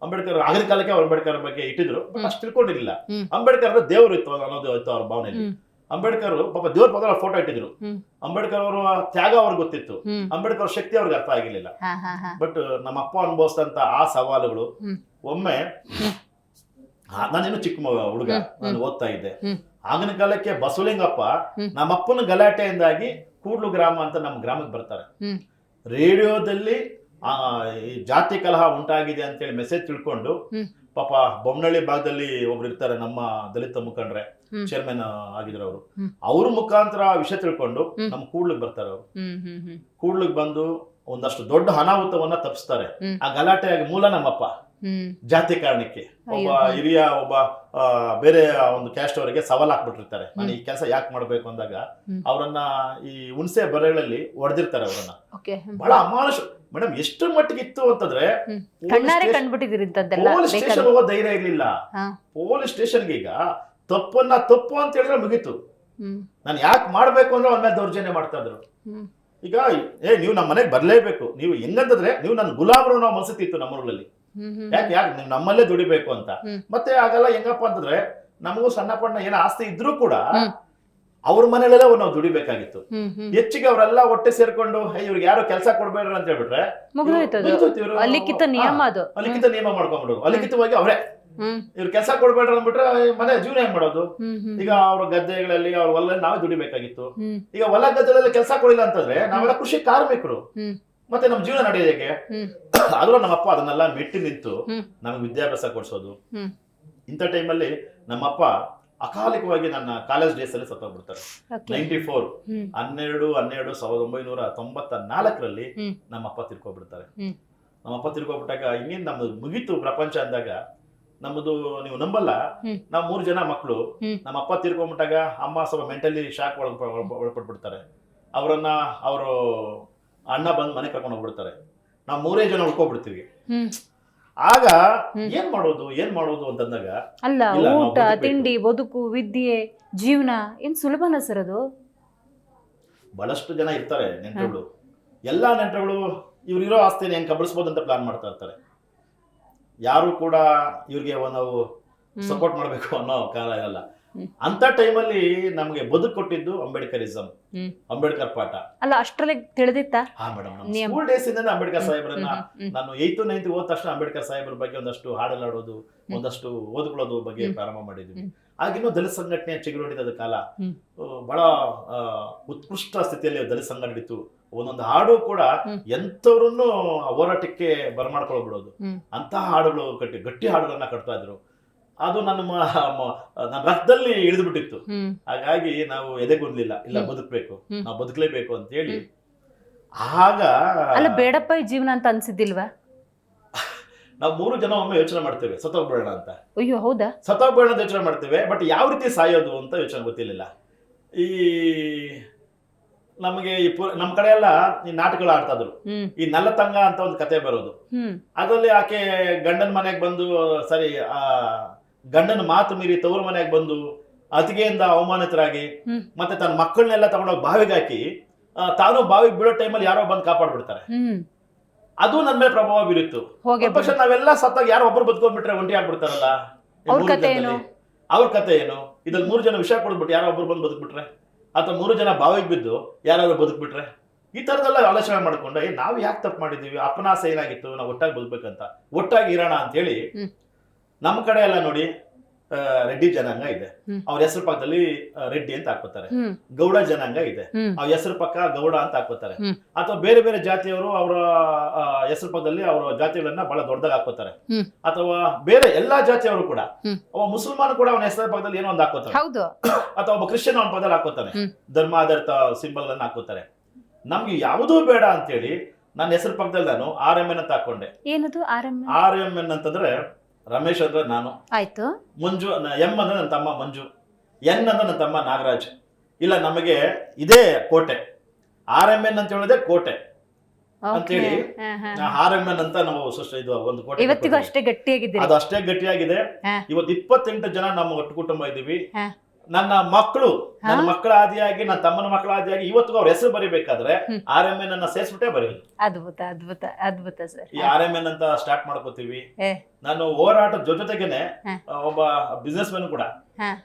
ಅಂಬೇಡ್ಕರ್ ಆಗಿನ ಕಾಲಕ್ಕೆ ಅಂಬೇಡ್ಕರ್ ಬಗ್ಗೆ ಇಟ್ಟಿದ್ರು, ಅಷ್ಟು ತಿಳ್ಕೊಂಡಿರ್ಲಿಲ್ಲ. ಅಂಬೇಡ್ಕರ್ ಅಂದ್ರೆ ದೇವರು ಇತ್ತು ಅನ್ನೋದು ಇತ್ತು ಅವ್ರ ಭಾವನೆಯಲ್ಲಿ. ಅಂಬೇಡ್ಕರ್ ಪಾಪ ದೇವ್ರ ಪದ ಫೋಟೋ ಇಟ್ಟಿದ್ರು. ಅಂಬೇಡ್ಕರ್ ಅವರ ತ್ಯಾಗ ಅವ್ರಿಗೆ ಗೊತ್ತಿತ್ತು, ಅಂಬೇಡ್ಕರ್ ಶಕ್ತಿ ಅವ್ರಿಗೆ ಅರ್ಥ ಆಗಿರ್ಲಿಲ್ಲ. ಬಟ್ ನಮ್ಮ ಅಪ್ಪ ಅನುಭವಿಸಿದಂತ ಆ ಸವಾಲುಗಳು. ಒಮ್ಮೆ ನಾನೇನು ಚಿಕ್ಕ ಹುಡುಗ, ನಾನು ಓದ್ತಾ ಇದ್ದೆ. ಆಗಿನ ಕಾಲಕ್ಕೆ ಬಸವಲಿಂಗಪ್ಪ ನಮ್ಮಪ್ಪನ ಗಲಾಟೆಯಿಂದಾಗಿ ಕೂಡ್ಲು ಗ್ರಾಮ ಅಂತ ನಮ್ಮ ಗ್ರಾಮಕ್ಕೆ ಬರ್ತಾರೆ. ರೇಡಿಯೋದಲ್ಲಿ ಈ ಜಾತಿ ಕಲಹ ಉಂಟಾಗಿದೆ ಅಂತೇಳಿ ಮೆಸೇಜ್ ತಿಳ್ಕೊಂಡು ಪಾಪ ಬೊಮ್ಮನಹಳ್ಳಿ ಭಾಗದಲ್ಲಿ ಒಬ್ರು ಇರ್ತಾರೆ, ನಮ್ಮ ದಲಿತ ಮುಖಂಡ್ರೆ, ಚೇರ್ಮನ್ ಆಗಿದ್ರು ಅವರು. ಅವ್ರ ಮುಖಾಂತರ ವಿಷಯ ತಿಳ್ಕೊಂಡು ನಮ್ಮ ಕೂಡ್ಲಿಗೆ ಬರ್ತಾರೆ. ಅವರು ಕೂಡ್ಲಿಗೆ ಬಂದು ಒಂದಷ್ಟು ದೊಡ್ಡ ಅನಾಹುತವನ್ನ ತಪ್ಪಿಸ್ತಾರೆ. ಆ ಗಲಾಟೆಯಾಗಿ ಮೂಲ ನಮ್ಮಪ್ಪ ಜಾತಿ ಕಾರಣಕ್ಕೆ ಒಬ್ಬ ಹಿರಿಯ ಬೇರೆ ಒಂದು ಕ್ಯಾಸ್ಟ್ ಅವರಿಗೆ ಸವಾಲ್ ಹಾಕ್ಬಿಟ್ಟಿರ್ತಾರೆ. ನಾನು ಈ ಕೆಲಸ ಯಾಕೆ ಮಾಡ್ಬೇಕು ಅಂದಾಗ ಅವರನ್ನ ಈ ಹುಣಸೆ ಬರೆಗಳಲ್ಲಿ ಹೊಡೆದಿರ್ತಾರೆ ಅವರನ್ನ. ಬಹಳ ಅಮಾನುಷ ಮೇಡಮ್. ಎಷ್ಟು ಮಟ್ಟಿಗೆ ಇತ್ತು ಅಂತಂದ್ರೆ ಪೊಲೀಸ್ ಸ್ಟೇಷನ್ ಹೋಗೋ ಧೈರ್ಯ ಇರ್ಲಿಲ್ಲ. ಪೊಲೀಸ್ ಸ್ಟೇಷನ್ಗೆ ಈಗ ತಪ್ಪು ಅಂತ ಹೇಳಿದ್ರೆ ಮುಗೀತು. ನಾನು ಯಾಕೆ ಮಾಡ್ಬೇಕು ಅಂದ್ರೆ ಅವನ ಮೇಲೆ ದೌರ್ಜನ್ಯ ಮಾಡ್ತಾ ಇದ್ರು. ಈಗ ನೀವು ನಮ್ಮ ಮನೆಗೆ ಬರ್ಲೇಬೇಕು, ನೀವು ಹೆಂಗಂತಂದ್ರೆ ನೀವು ನನ್ನ ಗುಲಾಮರು ನಾವು ಮನಸ್ಸಿತ್ತು ನಮ್ಮೂರಲ್ಲಿ. ಯಾಕೆ ನೀವು ನಮ್ಮಲ್ಲೇ ದುಡಿಬೇಕು ಅಂತ. ಮತ್ತೆ ಆಗಲ್ಲ ಹೆಂಗಪ್ಪ ಅಂತಂದ್ರೆ ನಮಗೂ ಸಣ್ಣ ಪಣ್ಣ ಏನೋ ಆಸ್ತಿ ಇದ್ರೂ ಕೂಡ ಅವ್ರ ಮನೇಲೆಲ್ಲ ನಾವು ದುಡಿಬೇಕಾಗಿತ್ತು. ಹೆಚ್ಚಿಗೆ ಅವರೆಲ್ಲ ಒಟ್ಟೆ ಸೇರ್ಕೊಂಡು ಇವ್ರಿಗೆ ಯಾರು ಕೆಲಸ ಕೊಡ್ಬೇಡ್ರಿ ಅಂತ ಹೇಳ್ಬಿಟ್ರೆ ಅಲಿಖಿತ ನಿಯಮ ಮಾಡ್ಕೊಂಡ್ಬಿಡೋದು. ಅಲಿಖಿತವಾಗಿ ಅವರೇ ಇವ್ರು ಕೆಲಸ ಕೊಡ್ಬೇಡ್ರಿ ಅಂದ್ಬಿಟ್ರೆ ಮನೆ ಜೀವನ ಏನ್ ಮಾಡೋದು? ಈಗ ಅವ್ರ ಗದ್ದೆಗಳಲ್ಲಿ ಅವ್ರ ಹೊಲ ನಾವೇ ದುಡಿಬೇಕಾಗಿತ್ತು. ಈಗ ಹೊಲ ಗದ್ದೆಗಳಲ್ಲಿ ಕೆಲಸ ಕೊಡಿಲ್ಲ ಅಂತಂದ್ರೆ ನಾವೆಲ್ಲ ಕೃಷಿ ಕಾರ್ಮಿಕರು, ಮತ್ತೆ ನಮ್ ಜೀವನ ನಡೆಯೋದು ಹೇಗೆ? ಆದ್ರೂ ನಮ್ಮಪ್ಪ ಅದನ್ನೆಲ್ಲ ಮೆಟ್ಟಿ ನಿಂತು ನಮ್ಗೆ ವಿದ್ಯಾಭ್ಯಾಸ ಕೊಡ್ಸೋದು. ಇಂಥ ಟೈಮಲ್ಲಿ ನಮ್ಮಪ್ಪ ಅಕಾಲಿಕವಾಗಿ ನನ್ನ ಕಾಲೇಜ್ ಡೇಸ್ ಅಲ್ಲಿ ಸತ್ತೋಗ್ಬಿಡ್ತಾರೆ. 94 1994ರಲ್ಲಿ ನಮ್ಮಪ್ಪ ತಿರ್ಕೊಬಿಡ್ತಾರೆ. ನಮ್ಮಪ್ಪ ತಿರ್ಕೊಬಿಟ್ಟಾಗ ಇನ್ನೇನ್ ನಮ್ದು ಮುಗೀತು ಪ್ರಪಂಚ ಅಂದಾಗ ನಮ್ಮದು ನೀವು ನಂಬಲ್ಲ, ನಾವು 3 ಜನ ಮಕ್ಕಳು. ನಮ್ಮ ಅಪ್ಪ ತೀರ್ಕೊಂಡ್ಬಿಟ್ಟಾಗ ಅಮ್ಮ ಸ್ವಲ್ಪ ಮೆಂಟಲಿ ಶಾಕ್ ಒಳಪಟ್ಬಿಡ್ತಾರೆ. ಅವರನ್ನ ಅವರು ಅಣ್ಣ ಬಂದು ಮನೆ ಕರ್ಕೊಂಡು ಹೋಗ್ಬಿಡ್ತಾರೆ. ನಾವು 3 ಜನ ಉಳ್ಕೊಬಿಡ್ತೀವಿ. ಆಗ ಏನ್ ಮಾಡೋದು ಅಂತಂದಾಗ ಅಲ್ಲ, ಇಲ್ಲ, ನಾವು ಊಟ ಬದುಕ್ಬೇಕು. ತಿಂಡಿ ಬದುಕು ವಿದ್ಯೆ ಜೀವನ ಏನ್ ಸುಲಭನ ಸರ್ ಅದು? ಬಹಳಷ್ಟು ಜನ ಇರ್ತಾರೆ ನೆಂಟರುಗಳು. ಎಲ್ಲಾ ನೆಂಟರುಗಳು ಇವ್ರಿರೋ ಆಸ್ತಿನ ಹೆಂಗ್ ಕಬಳಿಸ್ಬೋದು ಅಂತ ಪ್ಲಾನ್ ಮಾಡ್ತಾ ಇರ್ತಾರೆ. ಯಾರು ಕೂಡ ಇವ್ರಿಗೆ ನಾವು ಸಪೋರ್ಟ್ ಮಾಡ್ಬೇಕು ಅನ್ನೋ ಕಾಲ ಇರಲ್ಲ. ಅಂತ ಟೈಮಲ್ಲಿ ನಮ್ಗೆ ಬದುಕು ಕೊಟ್ಟಿದ್ದು ಅಂಬೇಡ್ಕರಿಸಂ, ಅಂಬೇಡ್ಕರ್ ಪಾಠ. ಅಲ್ಲ, ಅಷ್ಟ್ರಲ್ಲೇ ತಿಳಿದಿತ್ತ? ಹಾ ಮೇಡಮ್, ಸ್ಕೂಲ್ ಡೇಸ್ ಇಂದ ಅಂಬೇಡ್ಕರ್ ಸಾಹೇಬ್ರನ್ನ ನಾನು 8th 9th ಹೋದ ತಕ್ಷಣ ಅಂಬೇಡ್ಕರ್ ಸಾಹೇಬ್ರ ಬಗ್ಗೆ ಒಂದಷ್ಟು ಹಾಡಲಾಡೋದು, ಒಂದಷ್ಟು ಓದ್ಕೊಳ್ಳೋದು ಬಗ್ಗೆ ಪ್ರಾರಂಭ ಮಾಡಿದ್ವಿ. ಆಗಿನ್ನೂ ದಲಿತ ಸಂಘಟನೆ ಚಿಗುರೊಡಿದ ಕಾಲ. ಬಹಳ ಉತ್ಕೃಷ್ಟ ಸ್ಥಿತಿಯಲ್ಲಿ ದಲಿತ ಸಂಘಟನೆ ಇತ್ತು. ಒಂದೊಂದು ಹಾಡು ಕೂಡ ಎಂಥವ್ರನ್ನು ಹೋರಾಟಕ್ಕೆ ಬರಮಾಡ್ಕೊಳ್ಬಿಡೋದು, ಅಂತಹ ಹಾಡುಗಳು ಗಟ್ಟಿ ಹಾಡುಗಳನ್ನ ಕಟ್ತಾ ಇದ್ರು. ಅದು ನನ್ನ ರಕ್ತದಲ್ಲಿ ಇಳಿದು ಬಿಟ್ಟಿತ್ತು. ಹಾಗಾಗಿ ನಾವು ಎದೆಗುಂದ್ಲಿಲ್ಲ, ಇಲ್ಲ ಬದುಕ್ಬೇಕು, ನಾವು ಬದುಕಲೇಬೇಕು ಅಂತ ಹೇಳಿ. ಆಗ ಅಲ್ಲ, ಬೇಡಪ್ಪ ಈ ಜೀವನ ಅಂತ ಅನ್ಸಿದ್ದಿಲ್ವಾ? ನಾವು 3 ಜನ ಒಮ್ಮೆ ಯೋಚನೆ ಮಾಡ್ತೇವೆ ಸತ್ತೋಗ್ಬೇಡ ಅಂತ. ಅಯ್ಯೋ, ಹೌದಾ? ಸತ್ತೋಗ್ಬೇಡ ಅಂತ ಯೋಚನೆ ಮಾಡ್ತೇವೆ, ಬಟ್ ಯಾವ ರೀತಿ ಸಾಯೋದು ಅಂತ ಯೋಚನೆ ಗೊತ್ತಿರಲಿಲ್ಲ. ಈ ನಮಗೆ ನಮ್ಮ ಕಡೆ ಎಲ್ಲ ಈ ನಾಟಕಗಳು ಆಡ್ತಾ ಇದ್ರು. ಈ ನಲ್ಲತಂಗ ಅಂತ ಒಂದು ಕತೆ ಬರೋದು. ಅದರಲ್ಲಿ ಆಕೆ ಗಂಡನ ಮನೆಗೆ ಬಂದು ಸರಿ ಗಂಡನ ಮಾತು ಮೀರಿ ತವರು ಮನೆಗೆ ಬಂದು ಅತಿಗೆಯಿಂದ ಅವಮಾನಿತರಾಗಿ ಮತ್ತೆ ತನ್ನ ಮಕ್ಕಳನ್ನೆಲ್ಲ ತಗೊಂಡೋಗಿ ಬಾವಿಗೆ ಹಾಕಿ ತಾನು ಬಾವಿಗೆ ಬೀಳೋ ಟೈಮಲ್ಲಿ ಯಾರೋ ಬಂದು ಕಾಪಾಡ್ಬಿಡ್ತಾರೆ. ಅದು ನನ್ನ ಮೇಲೆ ಪ್ರಭಾವ ಬೀರಿತ್ತು. ಪಕ್ಷ ನಾವೆಲ್ಲ ಸತ್ತಾಗ ಯಾರೋ ಒಬ್ಬರು ಬದುಕೊಂಡ್ಬಿಟ್ರೆ ಒಂಟಿ ಆಗ್ಬಿಡ್ತಾರಲ್ಲ, ಅವ್ರ ಕತೆ ಏನು? ಇದ್ರಲ್ಲಿ 3 ಜನ ವಿಷ ಕೊಡ್ಬಿಟ್ಟು ಯಾರೋ ಒಬ್ರು ಬಂದು ಬದುಕ್ಬಿಟ್ರೆ, ಅಥವಾ 3 ಜನ ಬಾವಿಗೆ ಬಿದ್ದು ಯಾರಾದ್ರೂ ಬದುಕ್ಬಿಟ್ರೆ, ಈ ತರದೆಲ್ಲ ಆಲೋಚನೆ ಮಾಡ್ಕೊಂಡೆ ನಾವು ಯಾಕೆ ತಪ್ಪು ಮಾಡಿದೀವಿ, ಅಪ್ಪನಾಸ ಏನಾಗಿತ್ತು, ನಾವು ಒಟ್ಟಾಗಿ ಬದುಕ್ಬೇಕಂತ, ಒಟ್ಟಾಗಿ ಇರೋಣ ಅಂತ ಹೇಳಿ. ನಮ್ಮ ಕಡೆ ಎಲ್ಲ ನೋಡಿ ರೆಡ್ಡಿ ಜನಾಂಗ ಇದೆ, ಅವ್ರ ಹೆಸರು ಪಕ್ಕದಲ್ಲಿ ರೆಡ್ಡಿ ಅಂತ ಹಾಕೋತಾರೆ. ಗೌಡ ಜನಾಂಗ ಇದೆ, ಅವ್ರ ಹೆಸರು ಪಕ್ಕ ಗೌಡ ಅಂತ ಹಾಕೋತಾರೆ. ಅಥವಾ ಬೇರೆ ಬೇರೆ ಜಾತಿಯವರು ಅವರ ಹೆಸರು ಪಕ್ಕದಲ್ಲಿ ಅವರ ಜಾತಿಗಳನ್ನ ಬಹಳ ದೊಡ್ಡದಾಗಿ ಹಾಕೋತಾರೆ. ಅಥವಾ ಬೇರೆ ಎಲ್ಲಾ ಜಾತಿಯವರು ಕೂಡ, ಒಬ್ಬ ಮುಸಲ್ಮಾನ್ ಕೂಡ ಅವನ ಹೆಸರು ಪಕ್ಕದಲ್ಲಿ ಏನೋ ಒಂದು ಹಾಕೋತಾರೆ, ಅಥವಾ ಒಬ್ಬ ಕ್ರಿಶ್ಚಿಯನ್ ಅವನ ಪಕ್ಕದಲ್ಲಿ ಹಾಕೋತಾನೆ, ಧರ್ಮ ಆಧಾರಿತ ಸಿಂಬಲ್ ಅನ್ನ ಹಾಕೋತಾರೆ. ನಮ್ಗೆ ಯಾವುದೂ ಬೇಡ ಅಂತೇಳಿ ನನ್ನ ಹೆಸರು ಪಕ್ಕದಲ್ಲಿ ನಾನು RMN ಅಂತ ಹಾಕೊಂಡೆ. ಏನದು RMN ಅಂತಂದ್ರೆ ರಮೇಶ್ ಅಂದ್ರೆ ನಾನು, ಆಯ್ತು, ಮಂಜು, M ಅಂದ್ರೆ ನನ್ನ ತಮ್ಮ ಮಂಜು, N ಅಂದ್ರೆ ನನ್ನ ತಮ್ಮ ನಾಗರಾಜ್. ಇಲ್ಲ, ನಮಗೆ ಇದೇ ಕೋಟೆ, RMN ಅಂತ ಹೇಳಿದ್ರೆ ಕೋಟೆ ಅಂತೇಳಿ RMN ಅಂತ ನಾವು ಇದು ಒಂದು ಕೋಟೆ. ಇವತ್ತಿಗೂ ಅಷ್ಟೇ ಗಟ್ಟಿಯಾಗಿದೆ, ಅದು ಅಷ್ಟೇ ಗಟ್ಟಿಯಾಗಿದೆ. ಇವತ್ತು 28 ಜನ ನಮ್ಮ ಒಟ್ಟು ಕುಟುಂಬ ಇದ್ದೀವಿ. ನನ್ನ ಮಕ್ಕಳು, ನನ್ನ ಮಕ್ಕಳ ಆದಿಯಾಗಿ, ನನ್ನ ತಮ್ಮನ ಮಕ್ಕಳ ಆದಿಯಾಗಿ ಇವತ್ತಿಗೂ ಅವ್ರ ಹೆಸರು ಬರಿಬೇಕಾದ್ರೆ RMN ಅನ್ನ ಸೇರಿಸ್ಬಿಟ್ಟೆ ಬರೆಯೋದು. ಅದ್ಭುತ ಅದ್ಭುತ ಅದ್ಭುತ ಸರ್. ಈ RMN ಅಂತ ಸ್ಟಾರ್ಟ್ ಮಾಡ್ಕೋತೀವಿ. ನಾನು ಹೋರಾಟದ ಜೊತೆಗೇನೆ ಒಬ್ಬ ಬಿಸ್ನೆಸ್ ಮ್ಯಾನ್ ಕೂಡ.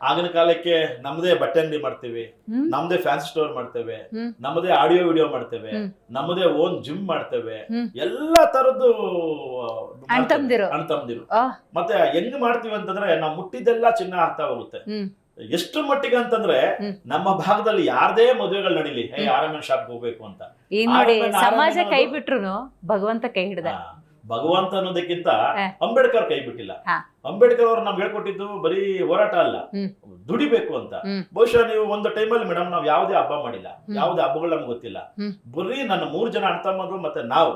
ಆಗಿನ ಕಾಲಕ್ಕೆ ನಮ್ಮದೇ ಬಟ್ಟೆ ಅಂಗಡಿ ಮಾಡ್ತೇವೆ, ನಮ್ಮದೇ ಫ್ಯಾನ್ಸಿ ಸ್ಟೋರ್ ಮಾಡ್ತೇವೆ, ನಮ್ಮದೇ ಆಡಿಯೋ ವಿಡಿಯೋ ಮಾಡ್ತೇವೆ, ನಮ್ಮದೇ ಓನ್ ಜಿಮ್ ಮಾಡ್ತೇವೆ, ಎಲ್ಲಾ ತರದ್ದು ಅಣ್ತಂದಿರು. ಮತ್ತೆ ಹೆಂಗ್ ಮಾಡ್ತೀವಿ ಅಂತಂದ್ರೆ ನಾವು ಮುಟ್ಟಿದ್ದೆಲ್ಲ ಚಿನ್ನ ಆಗ್ತಾ ಹೋಗುತ್ತೆ. ಎಷ್ಟು ಮಟ್ಟಿಗೆ ಅಂತಂದ್ರೆ ನಮ್ಮ ಭಾಗದಲ್ಲಿ ಯಾರದೇ ಮದುವೆಗಳು ನಡೀಲಿ, RMN ಶಾಪ್ ಹೋಗ್ಬೇಕು ಅಂತ. ಸಮಾಜ ಕೈ ಬಿಟ್ರು ಭಗವಂತ ಕೈ ಹಿಡಿದ. ಭಗವಂತ ಅನ್ನೋದಕ್ಕಿಂತ ಅಂಬೇಡ್ಕರ್ ಕೈ ಬಿಟ್ಟಿಲ್ಲ. ಅಂಬೇಡ್ಕರ್ ಅವ್ರು ನಮ್ಗೆ ಹೇಳ್ಕೊಟ್ಟಿದ್ದು ಬರೀ ಹೋರಾಟ ಅಲ್ಲ, ದುಡಿಬೇಕು ಅಂತ. ಬಹುಶಃ ನೀವು ಒಂದು ಟೈಮಲ್ಲಿ ಮೇಡಮ್ ನಾವು ಯಾವುದೇ ಹಬ್ಬ ಮಾಡಿಲ್ಲ, ಯಾವುದೇ ಹಬ್ಬಗಳು ನಮ್ಗೆ ಗೊತ್ತಿಲ್ಲ. ಬರೀ ನನ್ನ 3 ಜನ ಅಣ್ಣ ತಮ್ಮಂದ್ರು ಮತ್ತೆ ನಾವು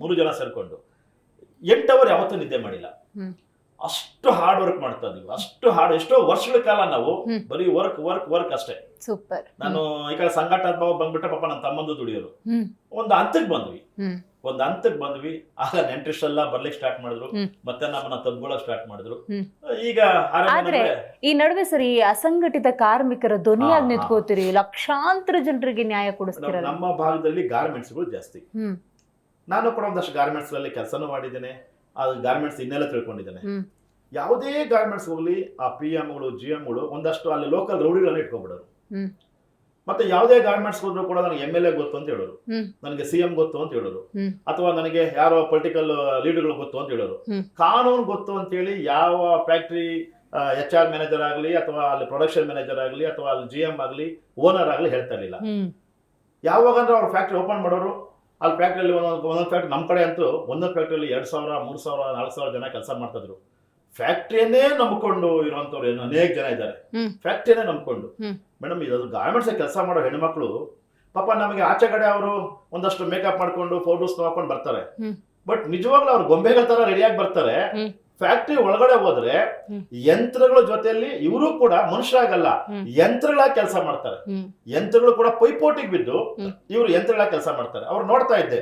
3 ಜನ ಸೇರ್ಕೊಂಡು 8 ಅವರ್ ಯಾವತ್ತೂ ನಿದ್ದೆ ಮಾಡಿಲ್ಲ. ಅಷ್ಟು ಹಾರ್ಡ್ ವರ್ಕ್ ಮಾಡ್ತಾ ಇದೀವಿ, ಅಷ್ಟು ಹಾರ್ಡ್. ಎಷ್ಟೋ ವರ್ಷಗಳ ಕಾಲ ನಾವು ಬರೀ ವರ್ಕ್ ವರ್ಕ್ ವರ್ಕ್ ಅಷ್ಟೇ. ಸೂಪರ್. ನಾನು ಈ ಕಡೆ ಸಂಘಟನಾ ಭಾವ ಬಂದ್ಬಿಟ್ರೆ ಪಾಪ ನನ್ನ ತಮ್ಮಂದು ದುಡಿಯೋರು. ಒಂದು ಹಂತಕ್ಕೆ ಬಂದ್ವಿ. ಆಗ ನೆಂಟ್ರಿಷ್ಟೆಲ್ಲ ಬರ್ಲಿಕ್ಕೆ ಸ್ಟಾರ್ಟ್ ಮಾಡಿದ್ರು, ಮತ್ತೆ ನಮ್ಮನ್ನ ತಬ್ಗೊಳಕ್ ಸ್ಟಾರ್ಟ್ ಮಾಡಿದ್ರು. ಈಗ ಈ ನಡುವೆ ಸರಿ ಅಸಂಘಟಿತ ಕಾರ್ಮಿಕರ ಧ್ವನಿಯಾಗಿ ನಿಂತ್ಕೋತೀರಿ, ಲಕ್ಷಾಂತರ ಜನರಿಗೆ ನ್ಯಾಯ ಕೊಡಿಸ್ತೀರ. ನಮ್ಮ ಭಾಗದಲ್ಲಿ ಗಾರ್ಮೆಂಟ್ಸ್ ಗಳು ಜಾಸ್ತಿ. ನಾನು ಕೂಡ ಒಂದಷ್ಟು ಗಾರ್ಮೆಂಟ್ಸ್ ಗಳಲ್ಲಿ ಕೆಲಸನೂ ಮಾಡಿದ್ದೇನೆ, ಅದು ಗಾರ್ಮೆಂಟ್ಸ್ ಇನ್ನೆಲ್ಲ ತಿಳ್ಕೊಂಡಿದ್ದೇನೆ. ಯಾವುದೇ ಗಾರ್ಮೆಂಟ್ಸ್ ಹೋಗ್ಲಿ, ಆ PM ಗಳು GMಗಳು ಒಂದಷ್ಟು ಅಲ್ಲಿ ಲೋಕಲ್ ರೌಡಿಗಳನ್ನ ಇಟ್ಕೊಂಡ್ಬಿಡೋರು. ಮತ್ತೆ ಯಾವುದೇ ಗಾರ್ಮೆಂಟ್ಸ್ ಹೋದ್ರು ಕೂಡ ನನಗೆ MLA ಗೊತ್ತು ಅಂತ ಹೇಳೋರು, ನನಗೆ CM ಗೊತ್ತು ಅಂತ ಹೇಳೋರು, ಅಥವಾ ನನಗೆ ಯಾರೋ ಪೊಲಿಟಿಕಲ್ ಲೀಡರ್ಗಳು ಗೊತ್ತು ಅಂತ ಹೇಳೋರು. ಕಾನೂನು ಗೊತ್ತು ಅಂತ ಹೇಳಿ ಯಾವ ಫ್ಯಾಕ್ಟ್ರಿ HR ಮ್ಯಾನೇಜರ್ ಆಗಲಿ, ಅಥವಾ ಅಲ್ಲಿ ಪ್ರೊಡಕ್ಷನ್ ಮ್ಯಾನೇಜರ್ ಆಗಲಿ, ಅಥವಾ ಅಲ್ಲಿ GM ಆಗಲಿ, ಓನರ್ ಆಗಲಿ ಹೇಳ್ತಾ ಇರಲಿಲ್ಲ. ಯಾವಾಗಂದ್ರೆ ಅವ್ರು ಫ್ಯಾಕ್ಟ್ರಿ ಓಪನ್ ಮಾಡೋರು, ಅಲ್ಲಿ ಫ್ಯಾಕ್ಟ್ರಿಯಲ್ಲಿ ಒಂದೊಂದು ಫ್ಯಾಕ್ಟ್ರಿ, ನಮ್ಮ ಕಡೆ ಅಂತೂ ಒಂದೊಂದು ಫ್ಯಾಕ್ಟ್ರಿಯಲ್ಲಿ 2000, 3000, 4000 ಜನ ಕೆಲಸ ಮಾಡ್ತಾ ಇದ್ರು. ಫ್ಯಾಕ್ಟ್ರಿಯನ್ನೇ ನಂಬಿಕೊಂಡು ಇರುವಂತವ್ರು ಅನೇಕ ಜನ ಇದ್ದಾರೆ, ಫ್ಯಾಕ್ಟ್ರಿಯನ್ನೇ ನಂಬಿಕೊಂಡು. ಮೇಡಮ್, ಇದು ಗಾರ್ಮೆಂಟ್ಸ್ ಕೆಲಸ ಮಾಡೋ ಹೆಣ್ಮಕ್ಳು ಪಾಪ ನಮಗೆ ಆಚೆ ಕಡೆ ಅವರು ಒಂದಷ್ಟು ಮೇಕಪ್ ಮಾಡ್ಕೊಂಡು ಫೋಟೋಸ್ ನೋಡ್ಕೊಂಡು ಬರ್ತಾರೆ, ಬಟ್ ನಿಜವಾಗ್ಲೂ ಅವ್ರು ಗೊಂಬೆಗಳ ತರ ರೆಡಿಯಾಗಿ ಬರ್ತಾರೆ. ಫ್ಯಾಕ್ಟ್ರಿ ಒಳಗಡೆ ಹೋದ್ರೆ ಯಂತ್ರಗಳ ಜೊತೆಯಲ್ಲಿ ಇವರು ಕೂಡ ಮನುಷ್ಯರಾಗಲ್ಲ, ಯಂತ್ರಗಳಾಗಿ ಕೆಲಸ ಮಾಡ್ತಾರೆ. ಯಂತ್ರಗಳು ಕೂಡ ಪೈಪೋಟಿಗೆ ಬಿದ್ದು ಇವರು ಯಂತ್ರಗಳಾಗಿ ಕೆಲಸ ಮಾಡ್ತಾರೆ. ಅವ್ರು ನೋಡ್ತಾ ಇದ್ದೆ,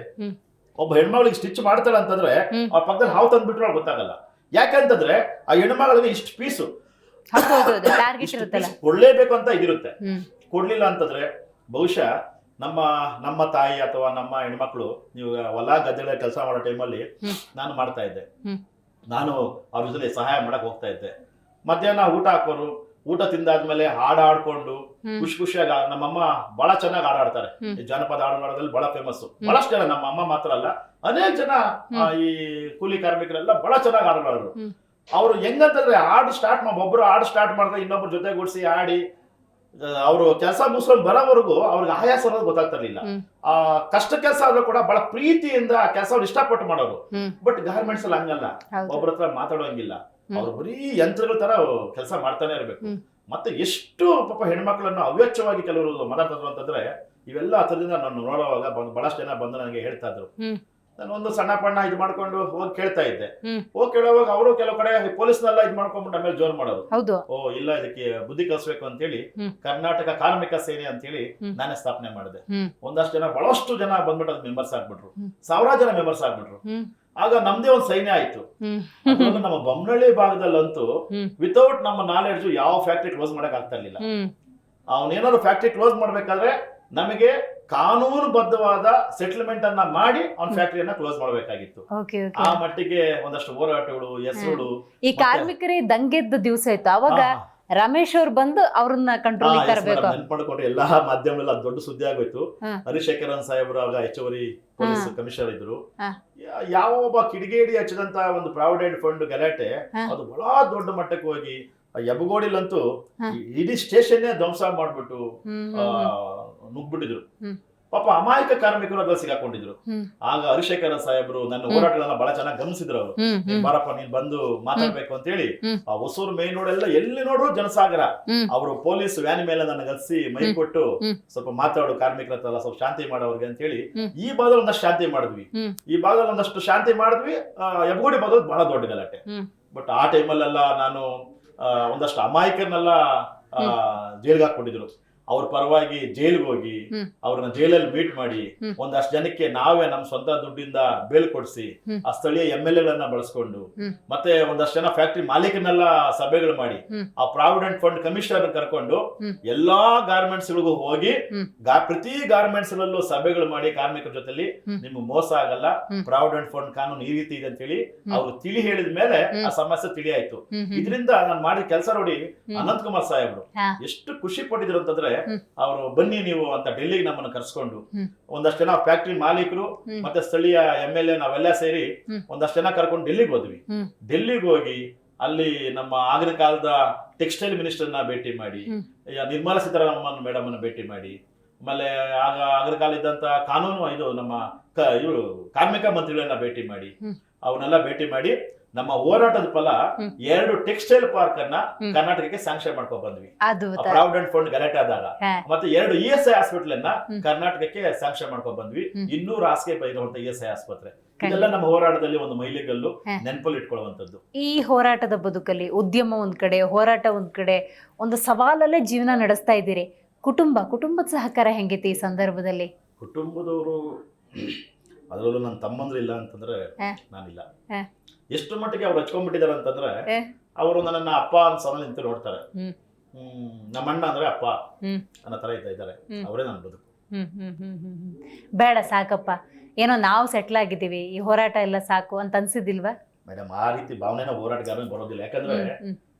ಒಬ್ಬ ಹೆಣ್ಮಗಳಿಗೆ ಸ್ಟಿಚ್ ಮಾಡ್ತಾಳೆ ಅಂತಂದ್ರೆ ಅವ್ರ ಪಕ್ಕದಲ್ಲಿ ಹಾವು ತಂದ್ಬಿಟ್ರೆ ಅವ್ರು ಗೊತ್ತಾಗಲ್ಲ. ಯಾಕಂತಂದ್ರೆ ಆ ಹೆಣ್ಮಗಳಿಗೆ ಇಷ್ಟು ಪೀಸು ಕೊಡ್ಲೇಬೇಕು ಅಂತ ಇದಿರುತ್ತೆ. ಕೊಡ್ಲಿಲ್ಲ ಅಂತಂದ್ರೆ ಬಹುಶಃ ನಮ್ಮ ತಾಯಿ ಅಥವಾ ನಮ್ಮ ಹೆಣ್ಮಕ್ಳು, ನೀವು ಹೊಲ ಗದ್ದೆಗಳ ಕೆಲಸ ಮಾಡೋ ಟೈಮಲ್ಲಿ ನಾನು ಮಾಡ್ತಾ ಇದ್ದೆ, ನಾನು ಅವ್ರ ಜೊತೆ ಸಹಾಯ ಮಾಡಕ್ ಹೋಗ್ತಾ ಇದ್ದೆ. ಮಧ್ಯಾಹ್ನ ಊಟ ಹಾಕೋರು, ಊಟ ತಿಂದಾದ್ಮೇಲೆ ಹಾಡು ಹಾಡ್ಕೊಂಡು ಖುಷಿ ಖುಷಿಯಾಗ ನಮ್ಮಮ್ಮ ಬಹಳ ಚೆನ್ನಾಗಿ ಹಾಡಾಡ್ತಾರೆ. ಜಾನಪದ ಹಾಡುಗಳಲ್ಲಿ ಬಹಳ ಫೇಮಸ್. ಬಹಳಷ್ಟು ಜನ, ನಮ್ಮ ಅಮ್ಮ ಮಾತ್ರ ಅಲ್ಲ, ಅನೇಕ ಜನ ಈ ಕೂಲಿ ಕಾರ್ಮಿಕರೆಲ್ಲ ಬಹಳ ಚೆನ್ನಾಗಿ ಹಾಡಾಡೋರು. ಅವ್ರು ಹೆಂಗಂತಂದ್ರೆ ಒಬ್ರು ಹಾಡು ಸ್ಟಾರ್ಟ್ ಮಾಡಿದ್ರೆ ಇನ್ನೊಬ್ರು ಜೊತೆಗೂಡಿಸಿ ಹಾಡಿ ಅವರು ಕೆಲಸ ಮುಗಿಸ್ಕೊಂಡು ಬರೋವರೆಗೂ ಅವ್ರಿಗೆ ಆಯಾಸ ಅನ್ನೋದು ಗೊತ್ತಾಗ್ತಿರ್ಲಿಲ್ಲ. ಆ ಕಷ್ಟ ಕೆಲಸ ಆದ್ರೂ ಕೂಡ ಬಹಳ ಪ್ರೀತಿಯಿಂದ ಆ ಕೆಲಸ ಅವ್ರು ಇಷ್ಟಪಟ್ಟು ಮಾಡೋರು. ಬಟ್ ಗಾರ್ಮೆಂಟ್ಸ್ ಅಲ್ಲಿ ಹಂಗಲ್ಲ, ಒಬ್ಬರ ಹತ್ರ ಮಾತಾಡೋಂಗಿಲ್ಲ. ಅವ್ರು ಬರೀ ಯಂತ್ರಗಳ ತರ ಕೆಲಸ ಮಾಡ್ತಾನೆ ಇರ್ಬೇಕು. ಮತ್ತೆ ಎಷ್ಟು ಪಾಪ ಹೆಣ್ಮಕ್ಳನ್ನು ಅವ್ಯಚ್ಛವಾಗಿ ಕೆಲವರು ಮಾತಾಡ್ತಿದ್ರು ಅಂತಂದ್ರೆ, ಇವೆಲ್ಲ ಹತ್ರದಿಂದ ನಾನು ನೋಡುವಾಗ ಬಹಳಷ್ಟು ಜನ ಬಂದು ನನಗೆ ಹೇಳ್ತಾ ಇದ್ರು. ನಾನು ಒಂದು ಸಣ್ಣ ಪಣ್ಣ ಇದು ಮಾಡ್ಕೊಂಡು ಹೋಗಿ ಕೇಳ್ತಾ ಇದ್ದೆ. ಹೋಗಿ ಕೇಳುವಾಗ ಅವರು ಕೆಲವು ಕಡೆ ಪೊಲೀಸ್ನೆಲ್ಲ ಇದು ಮಾಡ್ಕೊಂಡ್ಬಿಟ್ಟು ಆಮೇಲೆ ಜೋರ್ ಮಾಡೋರು. ಓ ಇಲ್ಲ, ಇದಕ್ಕೆ ಬುದ್ಧಿ ಕಲಿಸ್ಬೇಕು ಅಂತೇಳಿ ಕರ್ನಾಟಕ ಕಾರ್ಮಿಕ ಸೇನೆ ಅಂತೇಳಿ ನಾನೇ ಸ್ಥಾಪನೆ ಮಾಡಿದೆ. ಒಂದಷ್ಟು ಜನ, ಬಹಳಷ್ಟು ಜನ ಬಂದ್ಬಿಟ್ಟು ಅದ್ ಮೆಂಬರ್ಸ್ ಆಗ್ಬಿಟ್ರು, ಸಾವಿರಾರು ಜನ ಮೆಂಬರ್ಸ್ ಆಗ್ಬಿಟ್ರು. ಆಗ ನಮ್ದೇ ಒಂದು ಸೈನ್ಯ ಆಯ್ತು. ನಮ್ಮ ಬೊಮ್ಮನಹಳ್ಳಿ ಭಾಗದಲ್ಲಂತೂ ವಿತೌಟ್ ನಮ್ಮ ನಾಲೆಡ್ಜ್ ಯಾವ ಫ್ಯಾಕ್ಟ್ರಿ ಕ್ಲೋಸ್ ಮಾಡಕ್ ಆಗ್ತಾ ಇರ್ಲಿಲ್ಲ. ಅವನೇನಾದ್ರು ಫ್ಯಾಕ್ಟ್ರಿ ಕ್ಲೋಸ್ ಮಾಡ್ಬೇಕಾದ್ರೆ ನಮಗೆ ಕಾನೂನುಬದ್ಧವಾದ ಸೆಟಲ್ಮೆಂಟ್ ಅನ್ನ ಮಾಡಿ ಅವ್ನ ಫ್ಯಾಕ್ಟರಿಯನ್ನ ಕ್ಲೋಸ್ ಮಾಡಬೇಕಾಗಿತ್ತು. ಆ ಮಟ್ಟಿಗೆ ಒಂದಷ್ಟು ಹೋರಾಟಗಳು, ಹೆಸರುಗಳು. ಈ ಕಾರ್ಮಿಕರೇ ದಂಗೆದ್ದ ದಿವಸ ಇತ್ತು, ಅವಾಗ ರಮೇಶ್ ಅವ್ರು ಬಂದು ಅವ್ರನ್ನ ಕಂಟ್ರೋಲ್ ತರಬೇಕು. ನೆನ್ಪಡ್ಕೊಂಡು ಎಲ್ಲಾ ಮಾಧ್ಯಮದಲ್ಲಿ ಅದು ದೊಡ್ಡ ಸುದ್ದಿ ಆಗೋಯ್ತು. ಹರಿಶೇಖರನ್ ಸಾಹೇಬ್ರು ಆಗ ಹೆಚ್ಚುವರಿ ಪೊಲೀಸ್ ಕಮಿಷನರ್ ಇದ್ರು. ಯಾವ ಒಬ್ಬ ಕಿಡಿಗೇಡಿ ಹಚ್ಚಿದಂತ ಒಂದು ಪ್ರಾವಿಡೆಂಟ್ ಫಂಡ್ ಗಲಾಟೆ ಅದು ಬಹಳ ದೊಡ್ಡ ಮಟ್ಟಕ್ಕೆ ಹೋಗಿ ಯಬಗೋಡಿಲಂತೂ ಇಡೀ ಸ್ಟೇಷನ್ನೇ ಧ್ವಂಸ ಮಾಡ್ಬಿಟ್ಟು ನುಗ್ಬಿಟ್ಟಿದ್ರು. ಪಾಪ ಅಮಾಯಕ ಕಾರ್ಮಿಕರು ಅದ್ರಲ್ಲಿ ಸಿಗಾಕೊಂಡಿದ್ರು. ಆಗ ಹರಿಶೇಖರ ಸಾಹೇಬ್ರು ನನ್ನ ಹೋರಾಟಗಳನ್ನ ಬಹಳ ಚೆನ್ನಾಗಿ ಗಮನಿಸಿದ್ರು. ಅವರು ಬಾರಪ್ಪ ನೀನ್ ಬಂದು ಮಾತಾಡ್ಬೇಕು ಅಂತ ಹೇಳಿ ಆ ಹೊಸೂರು ಮೇನ್ ರೋಡ್ ಎಲ್ಲ ಎಲ್ಲಿ ನೋಡ್ರು ಜನಸಾಗರ. ಅವರು ಪೊಲೀಸ್ ವ್ಯಾನ್ ಮೇಲೆ ನನ್ನ ಗಲ್ಸಿ ಮೈ ಕೊಟ್ಟು ಸ್ವಲ್ಪ ಮಾತಾಡು ಕಾರ್ಮಿಕರ ಹತ್ರ ಸ್ವಲ್ಪ ಶಾಂತಿ ಮಾಡೋರ್ಗೆ ಅಂತ ಹೇಳಿ ಈ ಭಾಗದಲ್ಲಿ ಒಂದಷ್ಟು ಶಾಂತಿ ಮಾಡಿದ್ವಿ. ಯಬಗೋಡಿ ಭಾಗದಲ್ಲಿ ಬಹಳ ದೊಡ್ಡ ಗಲಾಟೆ. ಬಟ್ ಆ ಟೈಮಲ್ಲೆಲ್ಲ ನಾನು ಒಂದಷ್ಟು ಅಮಾಯಕರನ್ನೆಲ್ಲ ಜೈಲ್ಗೆ ಹಾಕೊಂಡಿದ್ರು. ಅವ್ರ ಪರವಾಗಿ ಜೈಲ್ಗೆ ಹೋಗಿ ಅವ್ರನ್ನ ಜೈಲಲ್ಲಿ ಮೀಟ್ ಮಾಡಿ ಒಂದಷ್ಟು ಜನಕ್ಕೆ ನಾವೇ ನಮ್ಮ ಸ್ವಂತ ದುಡ್ಡಿಂದ ಬೇಲ್ ಕೊಡಿಸಿ ಆ ಸ್ಥಳೀಯ MLA ಬಳಸ್ಕೊಂಡು ಮತ್ತೆ ಒಂದಷ್ಟು ಜನ ಫ್ಯಾಕ್ಟ್ರಿ ಮಾಲೀಕನೆಲ್ಲ ಸಭೆಗಳು ಮಾಡಿ ಆ ಪ್ರಾವಿಡೆಂಟ್ ಫಂಡ್ ಕಮಿಷನರ್ ಕರ್ಕೊಂಡು ಎಲ್ಲಾ ಗಾರ್ಮೆಂಟ್ಸ್ ಗಳಿಗೂ ಹೋಗಿ ಪ್ರತಿ ಗಾರ್ಮೆಂಟ್ಸ್ ನಲ್ಲೂ ಸಭೆಗಳು ಮಾಡಿ ಕಾರ್ಮಿಕರ ಜೊತೆಲಿ ನಿಮ್ಗೆ ಮೋಸ ಆಗಲ್ಲ, ಪ್ರಾವಿಡೆಂಟ್ ಫಂಡ್ ಕಾನೂನು ಈ ರೀತಿ ಇದೆ ಅಂತ ಹೇಳಿ ಅವ್ರು ತಿಳಿ ಹೇಳಿದ ಮೇಲೆ ಆ ಸಮಸ್ಯೆ ತಿಳಿಯಾಯ್ತು. ಇದರಿಂದ ನಾನು ಮಾಡಿದ ಕೆಲಸ ನೋಡಿ ಅನಂತಕುಮಾರ್ ಸಾಹೇಬ್ರು ಎಷ್ಟು ಖುಷಿ ಪಟ್ಟಿದ್ರು ಅಂತಂದ್ರೆ, ಅವರು ಬನ್ನಿ ನೀವು ಅಂತ ಡೆಲ್ಲಿಗೆ ನಮ್ಮನ್ನು ಕರ್ಸ್ಕೊಂಡು ಒಂದಷ್ಟು ಜನ ಫ್ಯಾಕ್ಟ್ರಿ ಮಾಲೀಕರು ಮತ್ತೆ ಸ್ಥಳೀಯ MLA ನಾವೆಲ್ಲ ಸೇರಿ ಒಂದಷ್ಟು ಜನ ಕರ್ಕೊಂಡು ಡೆಲ್ಲಿಗೆ ಹೋದ್ವಿ. ಡೆಲ್ಲಿಗೆ ಹೋಗಿ ಅಲ್ಲಿ ನಮ್ಮ ಆಗಿನ ಕಾಲದ ಟೆಕ್ಸ್ಟೈಲ್ ಮಿನಿಸ್ಟರ್ನ ಭೇಟಿ ಮಾಡಿ, ನಿರ್ಮಲಾ ಸೀತಾರಾಮನ್ ಮೇಡಮ್ ಅನ್ನ ಭೇಟಿ ಮಾಡಿ, ಆಮೇಲೆ ಆಗ ಆಗಿನ ಕಾಲ ಇದ್ದಂತ ಕಾನೂನು ಇದು ನಮ್ಮ ಇವರು ಕಾರ್ಮಿಕ ಮಂತ್ರಿಗಳನ್ನ ಭೇಟಿ ಮಾಡಿ, ಅವನ್ನೆಲ್ಲ ಭೇಟಿ ಮಾಡಿ ನಮ್ಮ ಹೋರಾಟದ ಫಲ 2 ಟೆಕ್ಸ್ಟೈಲ್ ಪಾರ್ಕ್ ಅನ್ನ ಕರ್ನಾಟಕಕ್ಕೆ ಸ್ಯಾಂಕ್ಷನ್ ಮಾಡ್ಕೊಂಡ್ ಬಂದ್ವಿ ಪ್ರಾವಿಡೆಂಟ್ ಫಂಡ್ ಗಲಾಟೆ ಆದಾಗ. ಮತ್ತೆ 2 ESI ಹಾಸ್ಪಿಟಲ್ ಅನ್ನ ಕರ್ನಾಟಕಕ್ಕೆ ಸ್ಯಾಂಕ್ಷನ್ ಮಾಡ್ಕೊಂಡ್ ಬಂದ್ವಿ. 200 ಹಾಸಿಗೆ ಇರುವಂತ ESI ಆಸ್ಪತ್ರೆ. ಇದೆಲ್ಲ ನಮ್ಮ ಹೋರಾಟದಲ್ಲಿ ಒಂದು ಮೈಲಿಗಲ್ಲು, ನೆನಪಲ್ಲಿ ಇಟ್ಕೊಳ್ಳುವಂತದ್ದು. ಈ ಹೋರಾಟದ ಬದುಕಲ್ಲಿ ಉದ್ಯಮ ಒಂದ್ ಕಡೆ, ಹೋರಾಟ ಒಂದ್ ಕಡೆ, ಒಂದು ಸವಾಲಲ್ಲೇ ಜೀವನ ನಡೆಸ್ತಾ ಇದ್ದೀರಿ. ಕುಟುಂಬದ ಸಹಕಾರ ಹೆಂಗಿತ್ತು ಈ ಸಂದರ್ಭದಲ್ಲಿ? ಕುಟುಂಬದವರು, ಅದರಲ್ಲೂ ನನ್ನ ತಮ್ಮಂದ್ರು ಇಲ್ಲ ಅಂತಂದ್ರೆ ನಾನಿಲ್ಲ. ಎಷ್ಟು ಮಟ್ಟಿಗೆ ಅವ್ರು ಹಚ್ಕೊಂಡ್ಬಿಟ್ಟಿದಾರೆ ಅಂತಂದ್ರೆ, ಅವರು ನನ್ನನ್ನ ಅಪ್ಪ ಅಂತ ಸಲ ನಿಂತು ನೋಡ್ತಾರೆ. ನಮ್ಮ ಅಣ್ಣ ಅಂದ್ರೆ ಅಪ್ಪ ಅನ್ನೋ ತರ ಇದ್ದಾರೆ. ಅವರೇ ನನ್ನ ಬದುಕು. ಬೇಡ ಸಾಕಪ್ಪ, ಏನೋ ನಾವು ಸೆಟ್ಲ್ ಆಗಿದ್ದೀವಿ, ಈ ಹೋರಾಟ ಎಲ್ಲ ಸಾಕು ಅಂತ ಅನ್ಸಿದಿಲ್ವಾ? ಮೇಡಮ್, ಆ ರೀತಿ ಭಾವನೆನ ಹೋರಾಟಗಾರನಿಗೆ ಬರೋದಿಲ್ಲ. ಯಾಕಂದ್ರೆ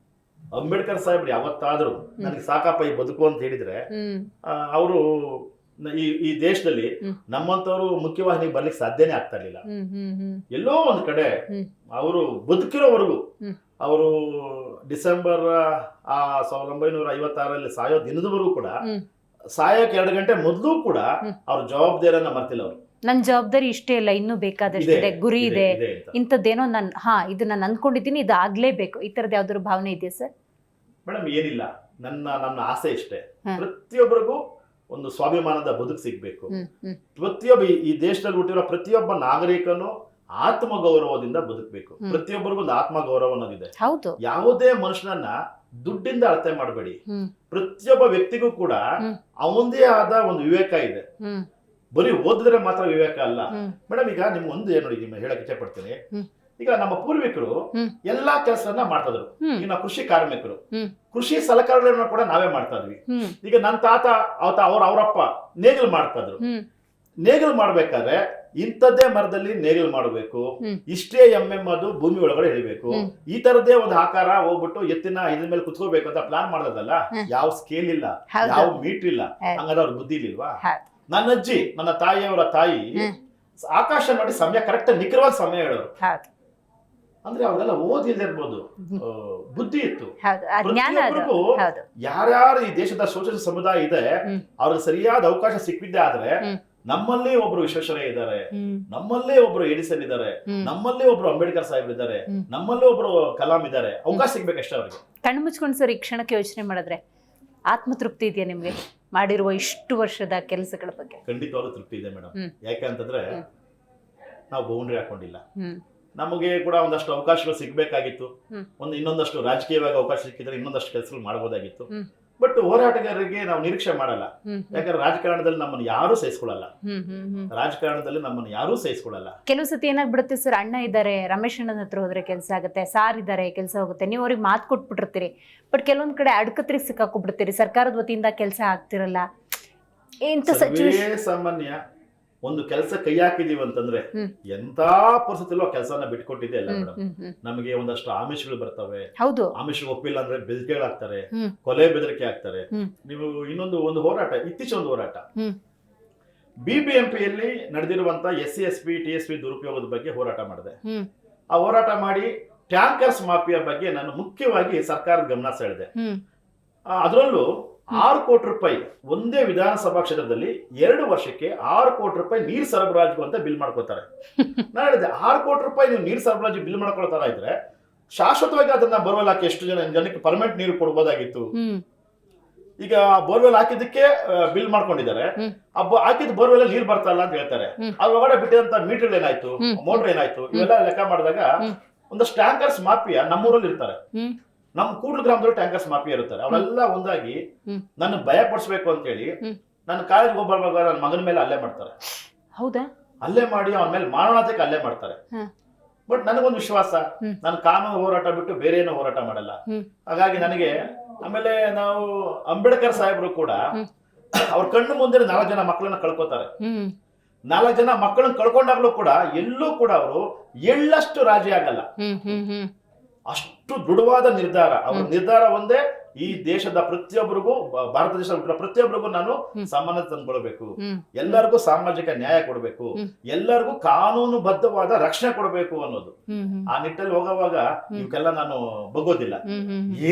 ಅಂಬೇಡ್ಕರ್ ಸಾಹೇಬ್ರು ಯಾವತ್ತಾದ್ರೂ ನನಗೆ ಸಾಕಪ್ಪ ಈ ಬದುಕು ಅಂತ ಹೇಳಿದ್ರೆ, ಅವರು ಈ ದೇಶದಲ್ಲಿ ನಮ್ಮಂತವ್ರು ಮುಖ್ಯವಾಹಿನಿಗೆ ಬರ್ಲಿಕ್ಕೆ ಸಾಧ್ಯನೇ ಆಗ್ತಾ ಇರ್ಲಿಲ್ಲ. ಎಲ್ಲೋ ಒಂದ್ ಕಡೆ ಅವರು ಬದುಕಿರೋವರೆಗೂ, ಅವರು ಡಿಸೆಂಬರ್ 1956 ಸಾಯೋ ದಿನದವರೆಗೂ ಕೂಡ, ಸಾಯಕ್ಕೆ 2 ಗಂಟೆ ಮೊದಲು ಕೂಡ ಅವ್ರ ಜವಾಬ್ದಾರಿಯನ್ನ ಮರ್ತಿಲ್ಲ. ಅವರು ನನ್ ಜವಾಬ್ದಾರಿ ಇಷ್ಟೇ ಇಲ್ಲ, ಇನ್ನೂ ಬೇಕಾದಷ್ಟಿದೆ, ಗುರಿ ಇದೆ, ಇಂಥದ್ದೇನೋ ಇದು ನಾನು ಅನ್ಕೊಂಡಿದ್ದೀನಿ, ಇದು ಆಗ್ಲೇಬೇಕು, ಈ ತರದ ಯಾವ್ದಾದ್ರು ಭಾವನೆ ಇದೆಯಾ ಸರ್? ಮೇಡಮ್, ಏನಿಲ್ಲ, ನನ್ನ ಆಸೆ ಇಷ್ಟೇ, ಪ್ರತಿಯೊಬ್ಬರಿಗೂ ಒಂದು ಸ್ವಾಭಿಮಾನದ ಬದುಕು ಸಿಗ್ಬೇಕು. ಪ್ರತಿಯೊಬ್ಬ ಈ ದೇಶದಲ್ಲಿ ಹುಟ್ಟಿರೋ ಪ್ರತಿಯೊಬ್ಬ ನಾಗರಿಕನು ಆತ್ಮಗೌರವದಿಂದ ಬದುಕಬೇಕು. ಪ್ರತಿಯೊಬ್ಬರಿಗೂ ಒಂದು ಆತ್ಮಗೌರವ ಅನ್ನೋದಿದೆ. ಹೌದು. ಯಾವುದೇ ಮನುಷ್ಯನನ್ನ ದುಡ್ಡಿಂದ ಅಳತೆ ಮಾಡಬೇಡಿ. ಪ್ರತಿಯೊಬ್ಬ ವ್ಯಕ್ತಿಗೂ ಕೂಡ ಅವನದೇ ಆದ ಒಂದು ವಿವೇಕ ಇದೆ. ಬರೀ ಓದಿದ್ರೆ ಮಾತ್ರ ವಿವೇಕ ಅಲ್ಲ ಮೇಡಮ್. ಈಗ ನಿಮ್ಗೆ ಒಂದು ಏನು ನೋಡಿ, ನಿಮ್ಗೆ ಹೇಳಕ್ ಇಚ್ಛೆ ಪಡ್ತೀನಿ. ಈಗ ನಮ್ಮ ಪೂರ್ವಿಕರು ಎಲ್ಲಾ ಕೆಲಸನ ಮಾಡ್ತಾ ಇದ್ರು. ಈಗ ನಾವು ಕೃಷಿ ಕಾರ್ಮಿಕರು, ಕೃಷಿ ಸಲಕರಣೆಗಳನ್ನ ಕೂಡ ನಾವೇ ಮಾಡ್ತಾ ಇದ್ವಿ. ಈಗ ನನ್ನ ತಾತ ಅವರಪ್ಪ ನೇಗಿಲು ಮಾಡ್ತಾ ಇದ್ರು. ನೇಗಿಲು ಮಾಡ್ಬೇಕಾದ್ರೆ ಇಂಥದ್ದೇ ಮರದಲ್ಲಿ ನೇಗಿಲು ಮಾಡಬೇಕು, ಇಷ್ಟೇ ಅದು ಭೂಮಿ ಒಳಗಡೆ ಇಳಿಬೇಕು, ಈ ತರದೇ ಒಂದು ಆಕಾರ ಹೋಗ್ಬಿಟ್ಟು ಎತ್ತಿನ ಇದ್ರ ಮೇಲೆ ಕುತ್ಕೋಬೇಕು ಅಂತ ಪ್ಲಾನ್ ಮಾಡೋದಲ್ಲ. ಯಾವ ಸ್ಕೇಲ್ ಇಲ್ಲ, ಯಾವ ಮೀಟರ್ ಇಲ್ಲ, ಹಂಗಾದ್ರೆ ಅವ್ರ ಬುದ್ಧಿ ಇಲ್ವಾ? ನನ್ನ ಅಜ್ಜಿ, ನನ್ನ ತಾಯಿಯವರ ತಾಯಿ ಆಕಾಶ ನೋಡಿ ಸಮಯ ಕರೆಕ್ಟ್ ನಿಖರವಾದ ಸಮಯ ಹೇಳೋರು. ಅಂದ್ರೆ ಅವೆಲ್ಲ ಓದಿಲ್ಲದೆ ಇರ್ಬೋದು, ಬುದ್ಧಿ ಇತ್ತು. ಪ್ರತಿಯೊಬ್ಬರಿಗೂ ಯಾರ್ಯಾರು ಈ ದೇಶದ ಶೋಷಿತ ಸಮುದಾಯ ಇದೆ ಅವ್ರಿಗೆ ಸರಿಯಾದ ಅವಕಾಶ ಸಿಕ್ಕಿದ್ದೆ ಆದ್ರೆ ನಮ್ಮಲ್ಲಿ ಒಬ್ರು ವಿಶ್ವೇಶ್ವರಯ್ಯ ಇದ್ದಾರೆ, ನಮ್ಮಲ್ಲಿ ಒಬ್ರು ಎಡಿಸನ್ ಇದ್ದಾರೆ, ನಮ್ಮಲ್ಲಿ ಒಬ್ರು ಅಂಬೇಡ್ಕರ್ ಸಾಹೇಬ್ ಇದ್ದಾರೆ, ನಮ್ಮಲ್ಲಿ ಒಬ್ರು ಕಲಾಂ ಇದ್ದಾರೆ. ಅವಕಾಶ ಸಿಗ್ಬೇಕಷ್ಟೇ ಅವ್ರಿಗೆ. ಕಣ್ಣು ಮುಚ್ಕೊಂಡು ಸರ್ ಈ ಕ್ಷಣಕ್ಕೆ ಯೋಚನೆ ಮಾಡಿದ್ರೆ ಆತ್ಮತೃಪ್ತಿ ಇದೆಯಾ ನಿಮ್ಗೆ ಮಾಡಿರುವ ಇಷ್ಟು ವರ್ಷದ ಕೆಲಸಗಳ ಬಗ್ಗೆ? ಖಂಡಿತವಾಗ್ಲೂ ತೃಪ್ತಿ ಇದೆ ಮೇಡಮ್. ಯಾಕಂತಂದ್ರೆ ನಾವು ಬೌಂಡ್ರಿ ಹಾಕೊಂಡಿಲ್ಲ. ನಮಗೆ ಕೂಡ ಒಂದಷ್ಟು ಅವಕಾಶಗಳು ಸಿಗ್ಬೇಕಾಗಿತ್ತು. ಇನ್ನೊಂದಷ್ಟು ರಾಜಕೀಯವಾಗಿ ಅವಕಾಶ ಸಿಕ್ಕಿದ್ರೆ ಇನ್ನೊಂದಷ್ಟು ಕೆಲಸಗಳು ಮಾಡಬಹುದಾಗಿತ್ತು. ಬಟ್ ಹೋರಾಟಗಾರರಿಗೆ ನಾವು ನಿರೀಕ್ಷೆ ಮಾಡಲ್ಲ. ಯಾಕಂದ್ರೆ ರಾಜಕಾರಣದಲ್ಲಿ ನಮ್ಮನ್ನು ಯಾರೂ ಸಹಿಸ್ಕೊಳ್ಳಲ್ಲ. ಕೆಲವು ಸತಿ ಏನಾಗ್ಬಿಡುತ್ತೆ ಸರ್, ಅಣ್ಣ ಇದ್ದಾರೆ, ರಮೇಶ್ ಅಣ್ಣನ ಹತ್ರ ಹೋದ್ರೆ ಕೆಲಸ ಆಗುತ್ತೆ, ಸಾರ್ ಇದ್ದಾರೆ ಕೆಲಸ ಹೋಗುತ್ತೆ, ನೀವು ಅವ್ರಿಗೆ ಮಾತು ಕೊಟ್ಬಿಟ್ಟಿರ್ತೀರಿ. ಬಟ್ ಕೆಲವೊಂದ್ ಕಡೆ ಅಡ್ಕತ್ರಿಗೆ ಸಿಕ್ಕಾಕೊಬಿಡ್ತೀರಿ, ಸರ್ಕಾರದ ವತಿಯಿಂದ ಕೆಲಸ ಆಗ್ತಿರಲ್ಲ. ಸಾಮಾನ್ಯ ಒಂದು ಕೆಲಸ ಕೈ ಹಾಕಿದೀವಿ ಅಂತಂದ್ರೆ ಎಂತ ಪರಿಸ್ಥಿತಿಲೂ ಕೆಲಸನ ಬಿಟ್ಕೊಟ್ಟಿದೆ ಅಲ್ಲ ಮೇಡಮ್. ನಮಗೆ ಒಂದಷ್ಟು ಆಮಿಷಗಳು ಬರ್ತವೆ. ಆಮಿಷ ಒಪ್ಪಿಲ್ಲ ಅಂದ್ರೆ ಬೆದರಿಕೆಗಳಾಗ್ತಾರೆ, ಕೊಲೆ ಬೆದರಿಕೆ ಆಗ್ತಾರೆ. ನೀವು ಒಂದು ಹೋರಾಟ, ಇತ್ತೀಚೆಗೆ ಒಂದು ಹೋರಾಟ BBMPಯಲ್ಲಿ ನಡೆದಿರುವಂತ SC SB TSP ದುರುಪಯೋಗದ ಬಗ್ಗೆ ಹೋರಾಟ ಮಾಡಿದೆ. ಆ ಹೋರಾಟ ಮಾಡಿ ಟ್ಯಾಂಕರ್ಸ್ ಮಾಫಿಯಾ ಬಗ್ಗೆ ನಾನು ಮುಖ್ಯವಾಗಿ ಸರ್ಕಾರದ ಗಮನ ಸೆಳೆದೆ. ಅದರಲ್ಲೂ 6 ಕೋಟಿ ರೂಪಾಯಿ ಒಂದೇ ವಿಧಾನಸಭಾ ಕ್ಷೇತ್ರದಲ್ಲಿ 2 ವರ್ಷಕ್ಕೆ 6 ಕೋಟಿ ರೂಪಾಯಿ ನೀರು ಸರಬರಾಜು ಅಂತ ಬಿಲ್ ಮಾಡ್ಕೋತಾರೆ. ನಾನು ಹೇಳಿದೆ 6 ಕೋಟಿ ರೂಪಾಯಿ ನೀವು ನೀರು ಸರಬರಾಜು ಬಿಲ್ ಮಾಡ್ಕೊಳ್ತಾರ ಇದ್ರೆ ಶಾಶ್ವತವಾಗಿ ಅದನ್ನ ಬೋರ್ವೆಲ್ ಹಾಕಿ ಎಷ್ಟು ಜನಕ್ಕೆ ಪರ್ಮನೆಂಟ್ ನೀರು ಕೊಡ್ಬೋದಾಗಿತ್ತು. ಈಗ ಬೋರ್ವೆಲ್ ಹಾಕಿದ್ದಕ್ಕೆ ಬಿಲ್ ಮಾಡ್ಕೊಂಡಿದ್ದಾರೆ, ಹಾಕಿದ ಬೋರ್ವೆಲ್ ನೀರು ಬರ್ತಾ ಇಲ್ಲ ಅಂತ ಹೇಳ್ತಾರೆ. ಅದ್ರ ಒಳಗಡೆ ಬಿಟ್ಟಿದಂತ ಮೀಟರ್ ಏನಾಯ್ತು, ಮೋಟರ್ ಏನಾಯ್ತು, ಇವೆಲ್ಲ ಲೆಕ್ಕ ಮಾಡಿದಾಗ ಒಂದಷ್ಟು ಟ್ಯಾಂಕರ್ಸ್ ಮಾಫಿಯಾ ನಮ್ಮೂರಲ್ಲಿ ಇರ್ತಾರೆ. ನಮ್ಮ ಕೂಡ್ಲು ಗ್ರಾಮದಲ್ಲಿ ಟ್ಯಾಂಕರ್ಸ್ ಮಾಫಿಯಾ ಇರ್ತಾರೆ. ಅವರೆಲ್ಲ ಒಂದಾಗಿ ನನ್ನ ಭಯ ಪಡಿಸ್ಬೇಕು ಅಂತ ಹೇಳಿ ನನ್ನ ಕಾಲೇಜ್ಗೆ ಹೋಗ್ಬರ್ವಾಗ ನನ್ನ ಮಗನ ಮೇಲೆ ಹಲ್ಲೆ ಮಾಡ್ತಾರೆ. ಹೌದಾ? ಹಲ್ಲೆ ಮಾಡಿ ಅವನ ಮೇಲೆ ಮಾನವತೆಗೆ ಹಲ್ಲೆ ಮಾಡ್ತಾರೆ. ಬಟ್ ನನಗೊಂದು ವಿಶ್ವಾಸ, ನಾನು ಕಾನೂನು ಹೋರಾಟ ಬಿಟ್ಟು ಬೇರೆ ಏನೋ ಹೋರಾಟ ಮಾಡಲ್ಲ. ಹಾಗಾಗಿ ನನಗೆ ಆಮೇಲೆ ನಾವು ಅಂಬೇಡ್ಕರ್ ಸಾಹೇಬರು ಕೂಡ ಅವ್ರ ಕಣ್ಣು ಮುಂದೆ 4 ಜನ ಮಕ್ಕಳನ್ನ ಕಳ್ಕೊತಾರೆ. 4 ಜನ ಮಕ್ಕಳನ್ನ ಕಳ್ಕೊಂಡಾಗ್ಲೂ ಕೂಡ ಎಲ್ಲೂ ಕೂಡ ಅವರು ಎಳ್ಳಷ್ಟು ರಾಜಿ ಆಗಲ್ಲ. ಅಷ್ಟು ದೃಢವಾದ ನಿರ್ಧಾರ. ಅವ್ರ ನಿರ್ಧಾರ ಒಂದೇ, ಈ ದೇಶದ ಪ್ರತಿಯೊಬ್ಬರಿಗೂ, ಭಾರತ ದೇಶದ ಪ್ರತಿಯೊಬ್ಬರಿಗೂ ನಾನು ಸಮಾನತೆ ತಂದ್ಕೊಳ್ಬೇಕು, ಎಲ್ಲರಿಗೂ ಸಾಮಾಜಿಕ ನ್ಯಾಯ ಕೊಡಬೇಕು, ಎಲ್ಲರಿಗೂ ಕಾನೂನುಬದ್ಧವಾದ ರಕ್ಷಣೆ ಕೊಡಬೇಕು ಅನ್ನೋದು. ಆ ನಿಟ್ಟಲ್ಲಿ ಹೋಗುವಾಗ ಇವಕ್ಕೆಲ್ಲ ನಾನು ಬಗ್ಗೋದಿಲ್ಲ,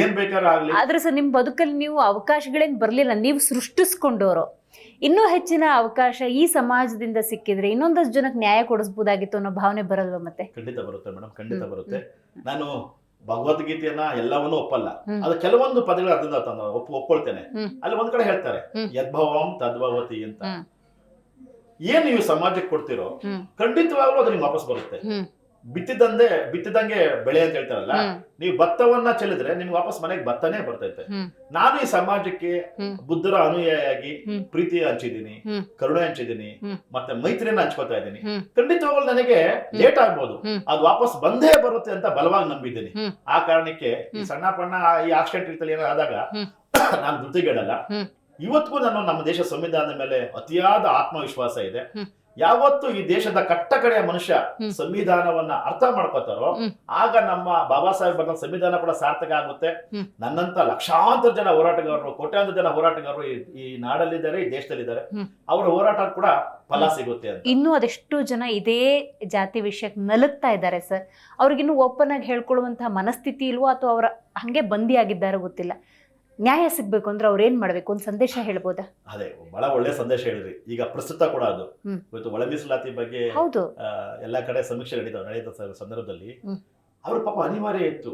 ಏನ್ ಬೇಕಾದ್ರೂ ಆಗ್ಲಿ. ಆದ್ರೆ ಸರ್ ನಿಮ್ ಬದುಕಲ್ಲಿ ನೀವು ಅವಕಾಶಗಳೇನ್ ಬರ್ಲಿಲ್ಲ, ನೀವು ಸೃಷ್ಟಿಸ್ಕೊಂಡವರು. ಇನ್ನೂ ಹೆಚ್ಚಿನ ಅವಕಾಶ ಈ ಸಮಾಜದಿಂದ ಸಿಕ್ಕಿದ್ರೆ ಇನ್ನೊಂದಷ್ಟು ಜನಕ್ಕೆ ನ್ಯಾಯ ಕೊಡಿಸಬಹುದಾಗಿತ್ತು ಅನ್ನೋ ಭಾವನೆ ಬರಲ್ವಾ? ಮತ್ತೆ ಖಂಡಿತ ಬರುತ್ತೆ ಮೇಡಮ್, ಖಂಡಿತ ಬರುತ್ತೆ. ನಾನು ಭಗವದ್ಗೀತೆಯನ್ನ ಎಲ್ಲವನ್ನೂ ಒಪ್ಪಲ್ಲ, ಅದು ಕೆಲವೊಂದು ಪದಗಳು ಅದನ್ನ ಒಪ್ಕೊಳ್ತೇನೆ. ಅಲ್ಲಿ ಒಂದ್ ಕಡೆ ಹೇಳ್ತಾರೆ ಯದ್ಭವಂ ತದ್ಭವತಿ ಅಂತ. ಏನ್ ನೀವು ಸಮಾಜಕ್ಕೆ ಕೊಡ್ತಿರೋ ಖಂಡಿತವಾಗ್ಲೂ ಅದು ನಿಮ್ಗೆ ವಾಪಸ್ ಬರುತ್ತೆ. ಬಿತ್ತಿದಂಗೆ ಬೆಳೆ ಅಂತ ಹೇಳ್ತಾರಲ್ಲ, ನೀವು ಭತ್ತವನ್ನ ಚೆಲ್ಲಿದ್ರೆ ನಿಮ್ಗೆ ವಾಪಸ್ ಮನೆಗೆ ಭತ್ತನೇ ಬರ್ತೈತೆ. ನಾನು ಈ ಸಮಾಜಕ್ಕೆ ಬುದ್ಧರ ಅನುಯಾಯಿಯಾಗಿ ಪ್ರೀತಿ ಹಂಚಿದೀನಿ, ಕರುಣೆ ಹಂಚಿದೀನಿ, ಮತ್ತೆ ಮೈತ್ರಿಯನ್ನ ಹಂಚ್ಕೋತಾ ಇದ್ದೀನಿ. ಖಂಡಿತವಾಗ್ಲೂ ನನಗೆ ಲೇಟ್ ಆಗ್ಬೋದು, ಅದು ವಾಪಸ್ ಬಂದೇ ಬರುತ್ತೆ ಅಂತ ಬಲವಾಗಿ ನಂಬಿದ್ದೀನಿ. ಆ ಕಾರಣಕ್ಕೆ ಈ ಸಣ್ಣ ಪಣ್ಣ ಈ ಆಕ್ಸಿಡೆಂಟ್ ರೀತಿಯಲ್ಲಿ ಏನಾದ್ರು ಆದಾಗ ನಾನು ಧೃತಿಗೆಡಲ್ಲ. ಇವತ್ತಿಗೂ ನಾನು ನಮ್ಮ ದೇಶ ಸಂವಿಧಾನದ ಮೇಲೆ ಅತಿಯಾದ ಆತ್ಮವಿಶ್ವಾಸ ಇದೆ. ಯಾವತ್ತು ಈ ದೇಶದ ಕಟ್ಟಕಡೆಯ ಮನುಷ್ಯ ಸಂವಿಧಾನವನ್ನ ಅರ್ಥ ಮಾಡ್ಕೋತಾರೋ ಆಗ ನಮ್ಮ ಬಾಬಾ ಸಾಹೇಬ್ ಬರೆದ ಸಂವಿಧಾನ ಕೂಡ ಸಾರ್ಥಕ ಆಗುತ್ತೆ. ನನ್ನಂತ ಲಕ್ಷಾಂತರ ಜನ ಹೋರಾಟಗಾರರು, ಕೋಟ್ಯಾಂತರ ಜನ ಹೋರಾಟಗಾರರು ಈ ನಾಡಲ್ಲಿದ್ದಾರೆ, ಈ ದೇಶದಲ್ಲಿದ್ದಾರೆ. ಅವರ ಹೋರಾಟ ಕೂಡ ಫಲ ಸಿಗುತ್ತೆ ಅಂತ. ಇನ್ನೂ ಅದೆಷ್ಟು ಜನ ಇದೇ ಜಾತಿ ವಿಷಯಕ್ಕೆ ನಲುಗ್ತಾ ಇದ್ದಾರೆ ಸರ್. ಅವ್ರಿಗಿನ್ನೂ ಓಪನ್ ಆಗಿ ಹೇಳ್ಕೊಳ್ಳುವಂತಹ ಮನಸ್ಥಿತಿ ಇಲ್ವೋ ಅಥವಾ ಅವರ ಹಂಗೆ ಬಂದಿ ಆಗಿದ್ದಾರೆ ಗೊತ್ತಿಲ್ಲ. ನ್ಯಾಯ ಸಿಗ್ಬೇಕು ಅಂದ್ರೆ ಅವ್ರು ಏನ್ ಮಾಡ್ಬೇಕು? ಒಂದು ಸಂದೇಶ ಹೇಳ್ಬೋದಾ? ಅದೇ ಬಹಳ ಒಳ್ಳೆ ಸಂದೇಶ ಹೇಳಿದ್ರಿ. ಈಗ ಪ್ರಸ್ತುತ ಕೂಡ ಅದು ಇವತ್ತು ಒಳ ಮೀಸಲಾತಿ ಬಗ್ಗೆ ಎಲ್ಲಾ ಕಡೆ ಸಮೀಕ್ಷೆ ನಡೆಯುತ್ತ ಸಂದರ್ಭದಲ್ಲಿ ಅವ್ರ ಪಾಪ ಅನಿವಾರ್ಯ ಇತ್ತು.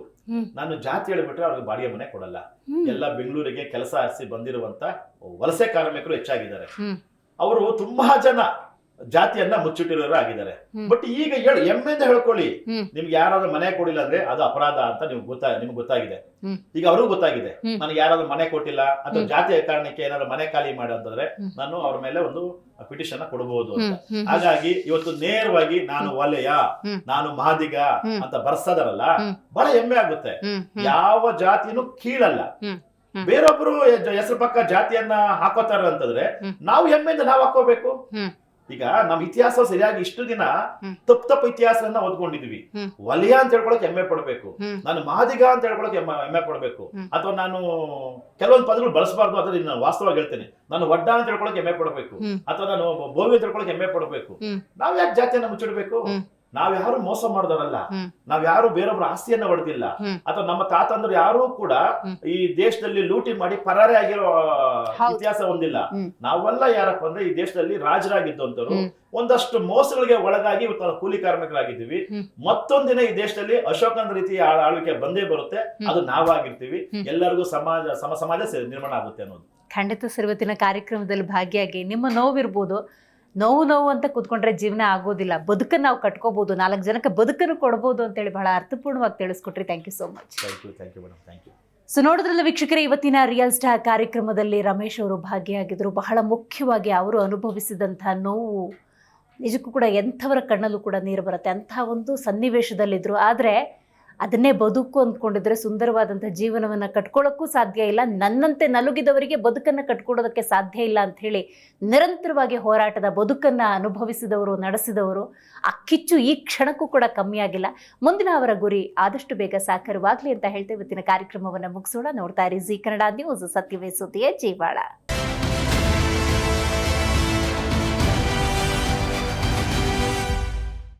ನಾನು ಜಾತಿ ಹೇಳಿಬಿಟ್ರೆ ಅವ್ರಿಗೆ ಬಾಡಿಗೆ ಮನೆ ಕೊಡಲ್ಲ. ಎಲ್ಲ ಬೆಂಗಳೂರಿಗೆ ಕೆಲಸ ಹರಿಸಿ ಬಂದಿರುವಂತ ವಲಸೆ ಕಾರ್ಮಿಕರು ಹೆಚ್ಚಾಗಿದ್ದಾರೆ. ಅವರು ತುಂಬಾ ಜನ ಜಾತಿಯನ್ನ ಮುಚ್ಚಿಟ್ಟಿರೋರು ಆಗಿದ್ದಾರೆ. ಬಟ್ ಈಗ ಹೆಮ್ಮೆಯಿಂದ ಹೇಳ್ಕೊಳ್ಳಿ, ನಿಮ್ಗೆ ಯಾರಾದ್ರೂ ಮನೆ ಕೊಡಿಲ್ಲ ಅಂದ್ರೆ ಅದು ಅಪರಾಧ ಅಂತ ನಿಮ್ಗೆ ಗೊತ್ತಾಗಿದೆ. ಈಗ ಅವ್ರಿಗೂ ಗೊತ್ತಾಗಿದೆ, ನನಗೆ ಯಾರಾದ್ರೂ ಮನೆ ಕೊಟ್ಟಿಲ್ಲ ಅಥವಾ ಜಾತಿಯ ಕಾರಣಕ್ಕೆ ಏನಾದ್ರು ಮನೆ ಖಾಲಿ ಮಾಡಿ ಅಂತಂದ್ರೆ ನಾನು ಅವ್ರ ಮೇಲೆ ಒಂದು ಪಿಟಿಷನ್ ಕೊಡಬಹುದು ಅಂತ. ಹಾಗಾಗಿ ಇವತ್ತು ನೇರವಾಗಿ ನಾನು ವಲಯ, ನಾನು ಮಹಾದಿಗ ಅಂತ ಬರ್ಸದಾರಲ್ಲ, ಬಹಳ ಹೆಮ್ಮೆ ಆಗುತ್ತೆ. ಯಾವ ಜಾತಿನೂ ಕೀಳಲ್ಲ. ಬೇರೊಬ್ರು ಹೆಸರು ಪಕ್ಕ ಜಾತಿಯನ್ನ ಹಾಕೋತಾರ ಅಂತಂದ್ರೆ ನಾವು ಹೆಮ್ಮೆಯಿಂದ ನಾವು ಹಾಕೋಬೇಕು. ಈಗ ನಮ್ ಇತಿಹಾಸ ಸರಿಯಾಗಿ ಇಷ್ಟು ದಿನ ತಪ್ಪು ಇತಿಹಾಸವನ್ನ ಓದ್ಕೊಂಡಿದ್ವಿ. ವಲಯ ಅಂತ ಹೇಳ್ಕೊಳಕ್ ಹೆಮ್ಮೆ ಪಡ್ಬೇಕು, ನಾನು ಮಹಾದಿಗ ಅಂತ ಹೇಳ್ಕೊಳಕ್ ಹೆಮ್ಮೆ ಪಡ್ಬೇಕು, ಅಥವಾ ನಾನು ಕೆಲವೊಂದು ಪದಗಳು ಬಳಸಬಾರ್ದು ಅಂತ ನಾನು ವಾಸ್ತವವಾಗಿ ಹೇಳ್ತೇನೆ. ನಾನು ಒಡ್ಡ ಅಂತ ಹೇಳ್ಕೊಳಕ್ ಹೆಮ್ಮೆ ಪಡ್ಬೇಕು, ಅಥವಾ ನಾನು ಬೋವಿ ಅಂತ ಹೇಳ್ಕೊಳಕ್ ಹೆಮ್ಮೆ ಪಡ್ಬೇಕು. ನಾವ್ ಯಾಕೆ ಜಾತಿಯನ್ನ ಮುಚ್ಚಿಡ್ಬೇಕು? ನಾವ್ ಯಾರು ಮೋಸ ಮಾಡಿದವರಲ್ಲ, ನಾವ್ ಯಾರು ಬೇರೊಬ್ರ ಆಸ್ತಿಯನ್ನ ಹೊಡೆದಿಲ್ಲ, ಅಥವಾ ನಮ್ಮ ತಾತಂದ್ರು ಯಾರು ಕೂಡ ಈ ದೇಶದಲ್ಲಿ ಲೂಟಿ ಮಾಡಿ ಪರಾರೆ ಆಗಿರೋ ಇತಿಹಾಸ ಹೊಂದಿಲ್ಲ. ನಾವೆಲ್ಲ ಯಾರಪ್ಪ ಅಂದ್ರೆ ಈ ದೇಶದಲ್ಲಿ ರಾಜರಾಗಿದ್ದಂತರು ಒಂದಷ್ಟು ಮೋಸಗಳಿಗೆ ಒಳಗಾಗಿ ಇವತ್ತು ನಾವು ಕೂಲಿ ಕಾರ್ಮಿಕರಾಗಿದ್ದೀವಿ. ಮತ್ತೊಂದಿನ ಈ ದೇಶದಲ್ಲಿ ಅಶೋಕನ ರೀತಿ ಆಳ್ವಿಕೆ ಬಂದೇ ಬರುತ್ತೆ, ಅದು ನಾವಾಗಿರ್ತೀವಿ. ಎಲ್ಲರಿಗೂ ಸಮಾಜ ನಿರ್ಮಾಣ ಆಗುತ್ತೆ ಅನ್ನೋದು ಖಂಡಿತ ಸರ್. ಇವತ್ತಿನ ಕಾರ್ಯಕ್ರಮದಲ್ಲಿ ಭಾಗಿಯಾಗಿ ನಿಮ್ಮ ನೋವಿರ್ಬೋದು, ನೋವು ಅಂತ ಕೂತ್ಕೊಂಡ್ರೆ ಜೀವನ ಆಗೋದಿಲ್ಲ, ಬದುಕನ್ನು ನಾವು ಕಟ್ಕೋಬಹುದು, 4 ಜನಕ್ಕೆ ಬದುಕನ್ನು ಕೊಡ್ಬೋದು ಅಂತೇಳಿ ಬಹಳ ಅರ್ಥಪೂರ್ಣವಾಗಿ ತಿಳಿಸ್ಕೊಟ್ರಿ. Thank you so much. Thank you madam, thank you. So ನೋಡಿದ್ರಲ್ಲ ವೀಕ್ಷಕರೇ, ಇವತ್ತಿನ ರಿಯಲ್ ಸ್ಟಾರ್ ಕಾರ್ಯಕ್ರಮದಲ್ಲಿ ರಮೇಶ್ ಅವರು ಭಾಗಿಯಾಗಿದ್ದರು. ಬಹಳ ಮುಖ್ಯವಾಗಿ ಅವರು ಅನುಭವಿಸಿದಂತಹ ನೋವು ನಿಜಕ್ಕೂ ಕೂಡ ಎಂಥವರ ಕಣ್ಣಲ್ಲೂ ಕೂಡ ನೀರು ಬರುತ್ತೆ. ಅಂಥ ಒಂದು ಸನ್ನಿವೇಶದಲ್ಲಿದ್ದರು. ಆದರೆ ಅದನ್ನೇ ಬದುಕು ಅಂದ್ಕೊಂಡಿದ್ರೆ ಸುಂದರವಾದಂಥ ಜೀವನವನ್ನು ಕಟ್ಕೊಳ್ಳೋಕ್ಕೂ ಸಾಧ್ಯ ಇಲ್ಲ, ನನ್ನಂತೆ ನಲುಗಿದವರಿಗೆ ಬದುಕನ್ನು ಕಟ್ಕೊಡೋದಕ್ಕೆ ಸಾಧ್ಯ ಇಲ್ಲ ಅಂಥೇಳಿ ನಿರಂತರವಾಗಿ ಹೋರಾಟದ ಬದುಕನ್ನು ಅನುಭವಿಸಿದವರು, ನಡೆಸಿದವರು. ಆ ಕಿಚ್ಚು ಈ ಕ್ಷಣಕ್ಕೂ ಕೂಡ ಕಮ್ಮಿ ಆಗಿಲ್ಲ. ಮುಂದಿನ ಅವರ ಗುರಿ ಆದಷ್ಟು ಬೇಗ ಸಾಕಾರವಾಗಲಿ ಅಂತ ಹೇಳ್ತೇವೆ. ಇವತ್ತಿನ ಕಾರ್ಯಕ್ರಮವನ್ನು ಮುಗಿಸೋಣ. ನೋಡ್ತಾ ಇರಿ ಜೀ ಕನ್ನಡ ನ್ಯೂಸ್, ಸತ್ಯವೇ ಸುದ್ದಿಯೇ ಜೀವಾಳ.